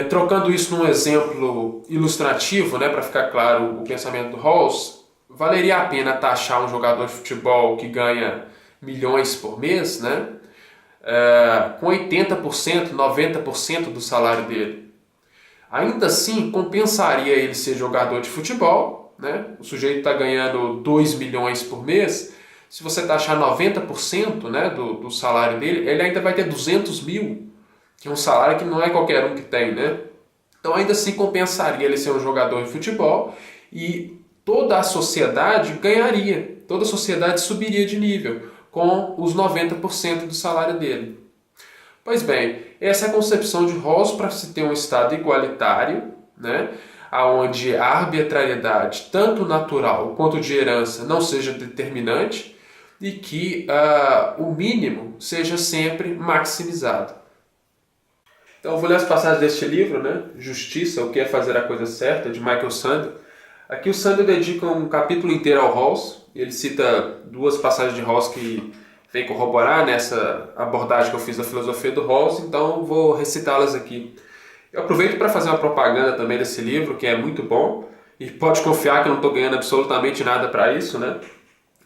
Trocando isso num exemplo ilustrativo, né, para ficar claro o pensamento do Rawls, valeria a pena taxar um jogador de futebol que ganha milhões por mês, né, com 80%, 90% do salário dele. Ainda assim, compensaria ele ser jogador de futebol, né? O sujeito está ganhando 2 milhões por mês. Se você taxar 90%, né, do salário dele, ele ainda vai ter 200 mil. que é um salário que não é qualquer um que tem, né? Então ainda assim compensaria ele ser um jogador de futebol e toda a sociedade ganharia, toda a sociedade subiria de nível com os 90% do salário dele. Pois bem, essa é a concepção de Rawls para se ter um Estado igualitário, né, onde a arbitrariedade, tanto natural quanto de herança, não seja determinante e que o mínimo seja sempre maximizado. Então eu vou ler as passagens deste livro, né? Justiça, o que é fazer a coisa certa, de Michael Sandel. Aqui o Sandel dedica um capítulo inteiro ao Rawls. Ele cita duas passagens de Rawls que vem corroborar nessa abordagem que eu fiz da filosofia do Rawls, então vou recitá-las aqui. Eu aproveito para fazer uma propaganda também desse livro, que é muito bom, e pode confiar que eu não estou ganhando absolutamente nada para isso, né?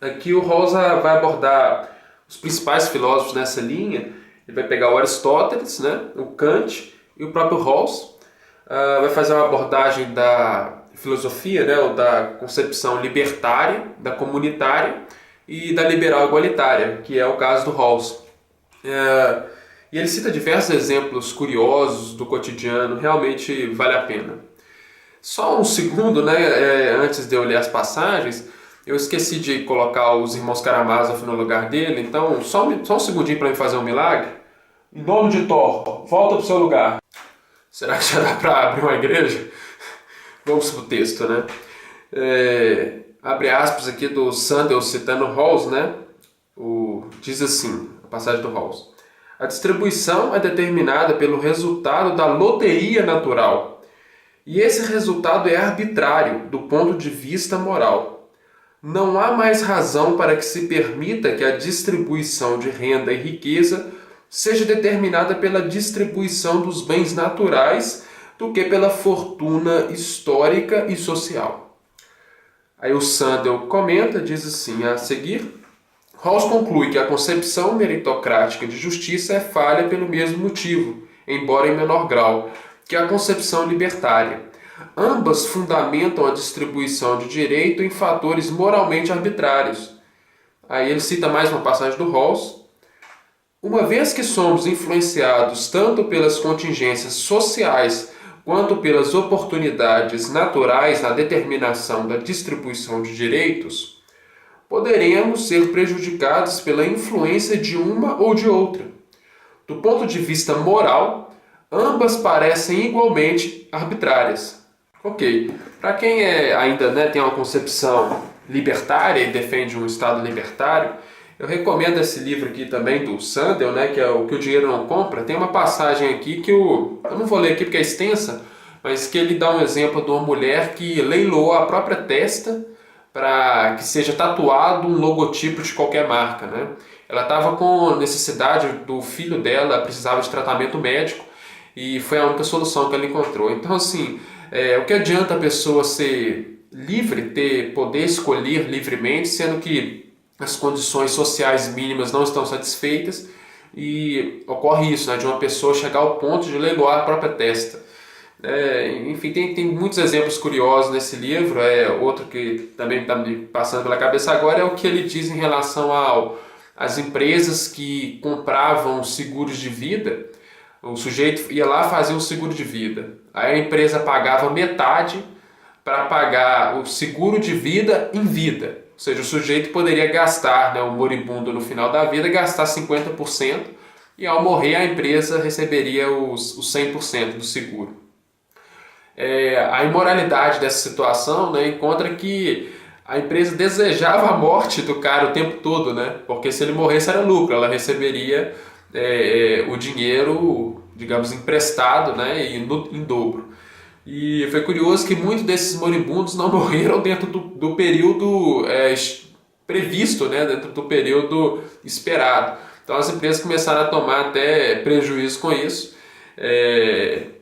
Aqui o Rawls vai abordar os principais filósofos nessa linha. Ele vai pegar o Aristóteles, né, o Kant e o próprio Rawls. Vai fazer uma abordagem da filosofia, né, ou da concepção libertária, da comunitária e da liberal igualitária, que é o caso do Rawls. E ele cita diversos exemplos curiosos do cotidiano, realmente vale a pena. Só um segundo, né, antes de eu ler as passagens, eu esqueci de colocar os irmãos Karamazov no lugar dele, então só um segundinho para me fazer um milagre. Em nome de Thor, volta para o seu lugar. Será que já dá para abrir uma igreja? Vamos para o texto, né? Abre aspas aqui do Sandel citando Rawls, né? Diz assim, a passagem do Rawls. A distribuição é determinada pelo resultado da loteria natural. E esse resultado é arbitrário do ponto de vista moral. Não há mais razão para que se permita que a distribuição de renda e riqueza seja determinada pela distribuição dos bens naturais do que pela fortuna histórica e social. Aí o Sandel comenta, diz assim, a seguir, Rawls conclui que a concepção meritocrática de justiça é falha pelo mesmo motivo, embora em menor grau, que a concepção libertária. Ambas fundamentam a distribuição de direito em fatores moralmente arbitrários. Aí ele cita mais uma passagem do Rawls. Uma vez que somos influenciados tanto pelas contingências sociais quanto pelas oportunidades naturais na determinação da distribuição de direitos, poderemos ser prejudicados pela influência de uma ou de outra. Do ponto de vista moral, ambas parecem igualmente arbitrárias. Ok, para quem ainda tem uma concepção libertária e defende um Estado libertário, eu recomendo esse livro aqui também do Sandel, né, que é o Que o Dinheiro Não Compra. Tem uma passagem aqui que eu não vou ler aqui porque é extensa, mas que ele dá um exemplo de uma mulher que leiloou a própria testa para que seja tatuado um logotipo de qualquer marca, né? Ela estava com necessidade do filho dela, precisava de tratamento médico e foi a única solução que ela encontrou. Então, assim, o que adianta a pessoa ser livre, poder escolher livremente, sendo que as condições sociais mínimas não estão satisfeitas e ocorre isso, né, de uma pessoa chegar ao ponto de leiloar a própria testa. Enfim, tem muitos exemplos curiosos nesse livro. Outro que também está me passando pela cabeça agora é o que ele diz em relação às empresas que compravam seguros de vida. O sujeito ia lá fazer um seguro de vida, aí a empresa pagava metade para pagar o seguro de vida em vida. Ou seja, o sujeito poderia gastar, o moribundo no final da vida, gastar 50% e ao morrer a empresa receberia os 100% do seguro. A imoralidade dessa situação, encontra que a empresa desejava a morte do cara o tempo todo, porque se ele morresse era lucro, ela receberia o dinheiro, digamos, emprestado, e em dobro. E foi curioso que muitos desses moribundos não morreram dentro do período previsto, dentro do período esperado. Então as empresas começaram a tomar até prejuízo com isso.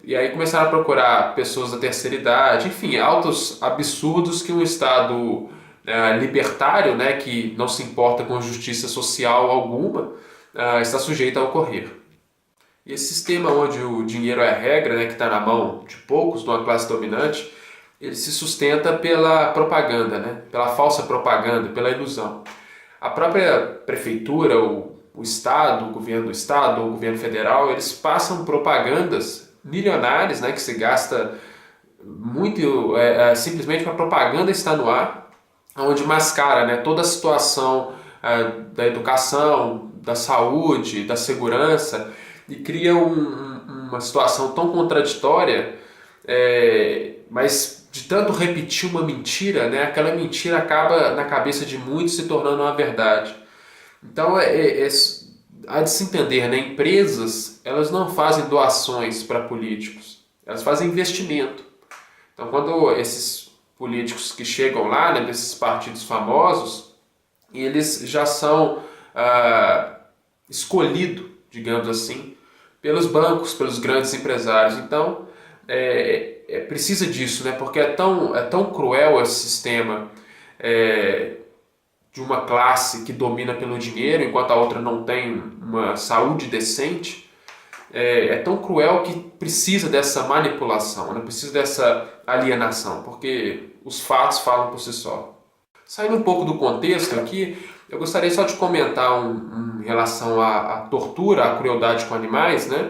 E aí começaram a procurar pessoas da terceira idade, enfim, autos absurdos que um Estado libertário, que não se importa com justiça social alguma, está sujeito a ocorrer. E esse sistema onde o dinheiro é a regra, que está na mão de poucos, de uma classe dominante, ele se sustenta pela propaganda, pela falsa propaganda, pela ilusão. A própria prefeitura, ou o Estado, o governo do Estado ou o governo federal, eles passam propagandas milionárias, né, que se gasta muito simplesmente para a propaganda estar no ar, onde mascara, né, toda a situação da educação, da saúde, da segurança, e cria uma situação tão contraditória, mas de tanto repetir uma mentira, né, aquela mentira acaba na cabeça de muitos se tornando uma verdade. Então há de se entender, né, empresas, elas não fazem doações para políticos, elas fazem investimento. Então quando esses políticos que chegam lá, né, desses partidos famosos, eles já são escolhidos, digamos assim, pelos bancos, pelos grandes empresários. Então precisa disso, né, porque é tão cruel esse sistema de uma classe que domina pelo dinheiro, enquanto a outra não tem uma saúde decente. É tão cruel que precisa dessa manipulação, né? Precisa dessa alienação, porque os fatos falam por si só. Saindo um pouco do contexto aqui, eu gostaria só de comentar em relação à tortura, à crueldade com animais, né?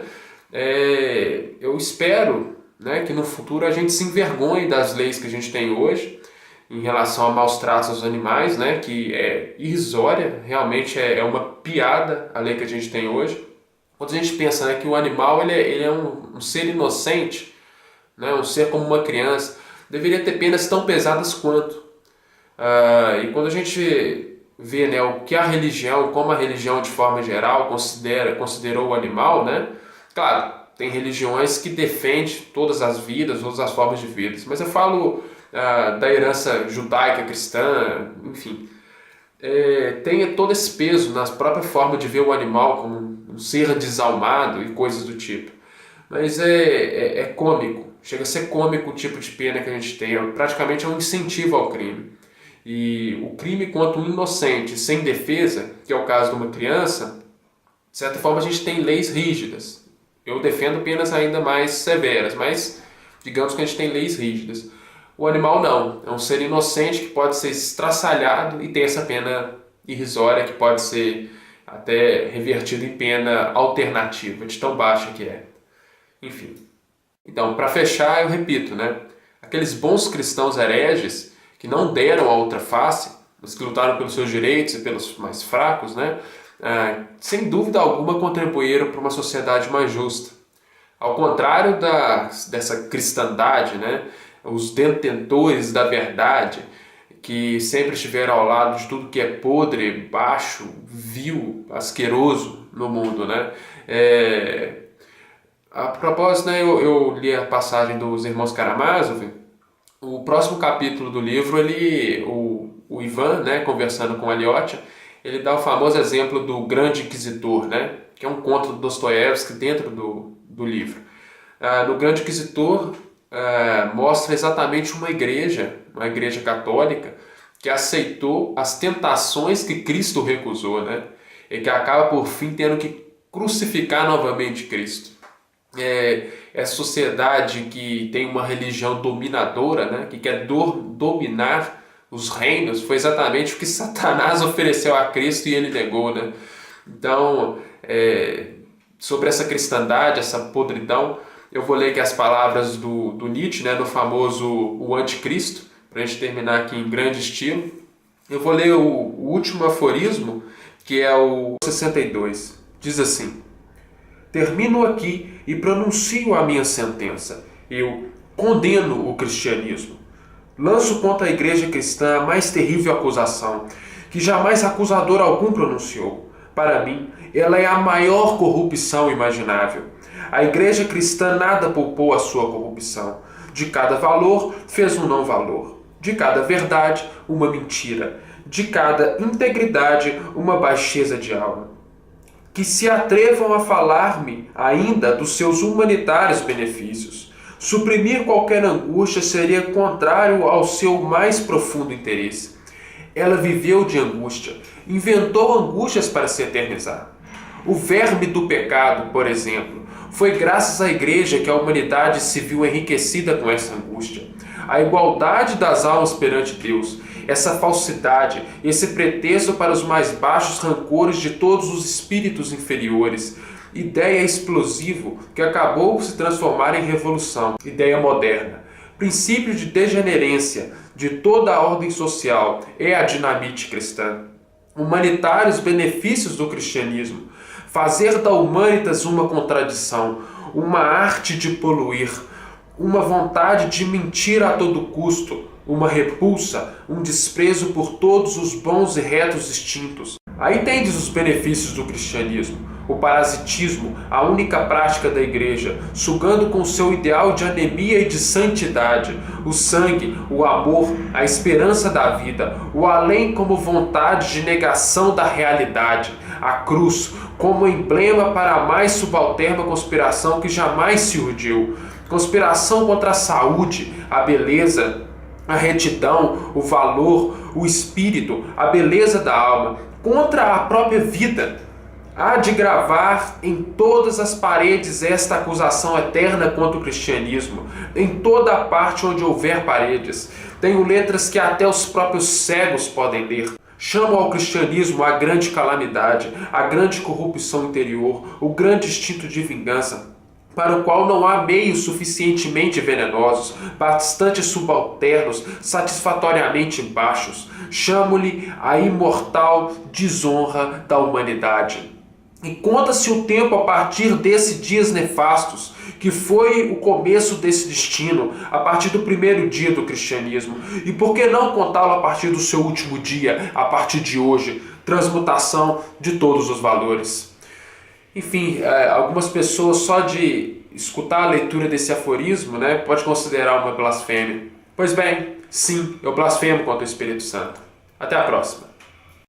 Eu espero, né, que no futuro a gente se envergonhe das leis que a gente tem hoje em relação a maus tratos aos animais, né, que é irrisória, realmente é uma piada a lei que a gente tem hoje. Quando a gente pensa, né, que o animal ele é um ser inocente, né, um ser como uma criança, deveria ter penas tão pesadas quanto. E quando a gente vê, né, o que a religião, como a religião de forma geral considerou o animal, né, claro, tem religiões que defendem todas as vidas, todas as formas de vida, mas eu falo da herança judaica, cristã, enfim. Tem todo esse peso na própria forma de ver o animal como um ser desalmado e coisas do tipo. Mas é cômico, chega a ser cômico o tipo de pena que a gente tem, praticamente é um incentivo ao crime. E o crime contra um inocente sem defesa, que é o caso de uma criança, de certa forma a gente tem leis rígidas. Eu defendo penas ainda mais severas, mas digamos que a gente tem leis rígidas. O animal não, é um ser inocente que pode ser estraçalhado e tem essa pena irrisória que pode ser até revertida em pena alternativa, de tão baixa que é. Enfim. Então, para fechar, eu repito, né? Aqueles bons cristãos hereges que não deram a outra face, os que lutaram pelos seus direitos e pelos mais fracos, né? Sem dúvida alguma contribuíram para uma sociedade mais justa. Ao contrário dessa cristandade, né? Os detentores da verdade, que sempre estiveram ao lado de tudo que é podre, baixo, vil, asqueroso no mundo, né? A propósito, né, eu li a passagem dos irmãos Karamazov. O próximo capítulo do livro, o Ivan, né, conversando com Aliotia, ele dá o famoso exemplo do Grande Inquisitor, né, que é um conto do Dostoiévski dentro do livro. No Grande Inquisitor, mostra exatamente uma igreja católica, que aceitou as tentações que Cristo recusou, né? E que acaba por fim tendo que crucificar novamente Cristo. Essa sociedade que tem uma religião dominadora, né? Que quer dominar os reinos, foi exatamente o que Satanás ofereceu a Cristo e ele negou, né? Então, sobre essa cristandade, essa podridão, eu vou ler aqui as palavras do Nietzsche, né, no famoso O Anticristo, para a gente terminar aqui em grande estilo. Eu vou ler o último aforismo, que é o 62. Diz assim: termino aqui e pronuncio a minha sentença. Eu condeno o cristianismo. Lanço contra a igreja cristã a mais terrível acusação, que jamais acusador algum pronunciou. Para mim, ela é a maior corrupção imaginável. A igreja cristã nada poupou a sua corrupção. De cada valor fez um não valor. De cada verdade, uma mentira. De cada integridade, uma baixeza de alma. Que se atrevam a falar-me ainda dos seus humanitários benefícios. Suprimir qualquer angústia seria contrário ao seu mais profundo interesse. Ela viveu de angústia, inventou angústias para se eternizar. O verme do pecado, por exemplo, foi graças à igreja que a humanidade se viu enriquecida com essa angústia. A igualdade das almas perante Deus essa falsidade, esse pretexto para os mais baixos rancores de todos os espíritos inferiores. Ideia explosivo que acabou por se transformar em revolução. Ideia moderna. Princípio de degenerência de toda a ordem social é a dinamite cristã. Humanitários benefícios do cristianismo. Fazer da humanitas uma contradição, uma arte de poluir, uma vontade de mentir a todo custo, uma repulsa, um desprezo por todos os bons e retos instintos. Aí tendes os benefícios do cristianismo. O parasitismo, a única prática da igreja, sugando com seu ideal de anemia e de santidade, o sangue, o amor, a esperança da vida, o além como vontade de negação da realidade, a cruz como emblema para a mais subalterna conspiração que jamais se urdiu, conspiração contra a saúde, a beleza, a retidão, o valor, o espírito, a beleza da alma, contra a própria vida. Há de gravar em todas as paredes esta acusação eterna contra o cristianismo, em toda a parte onde houver paredes. Tenho letras que até os próprios cegos podem ler. Chamo ao cristianismo a grande calamidade, a grande corrupção interior, o grande instinto de vingança, para o qual não há meios suficientemente venenosos, bastante subalternos, satisfatoriamente baixos. Chamo-lhe a imortal desonra da humanidade. E conta-se o tempo a partir desses dias nefastos, que foi o começo desse destino, a partir do primeiro dia do cristianismo. E por que não contá-lo a partir do seu último dia, a partir de hoje? Transmutação de todos os valores. Enfim, algumas pessoas só de escutar a leitura desse aforismo, pode considerar uma blasfêmia. Pois bem, sim, eu blasfemo contra o Espírito Santo. Até a próxima.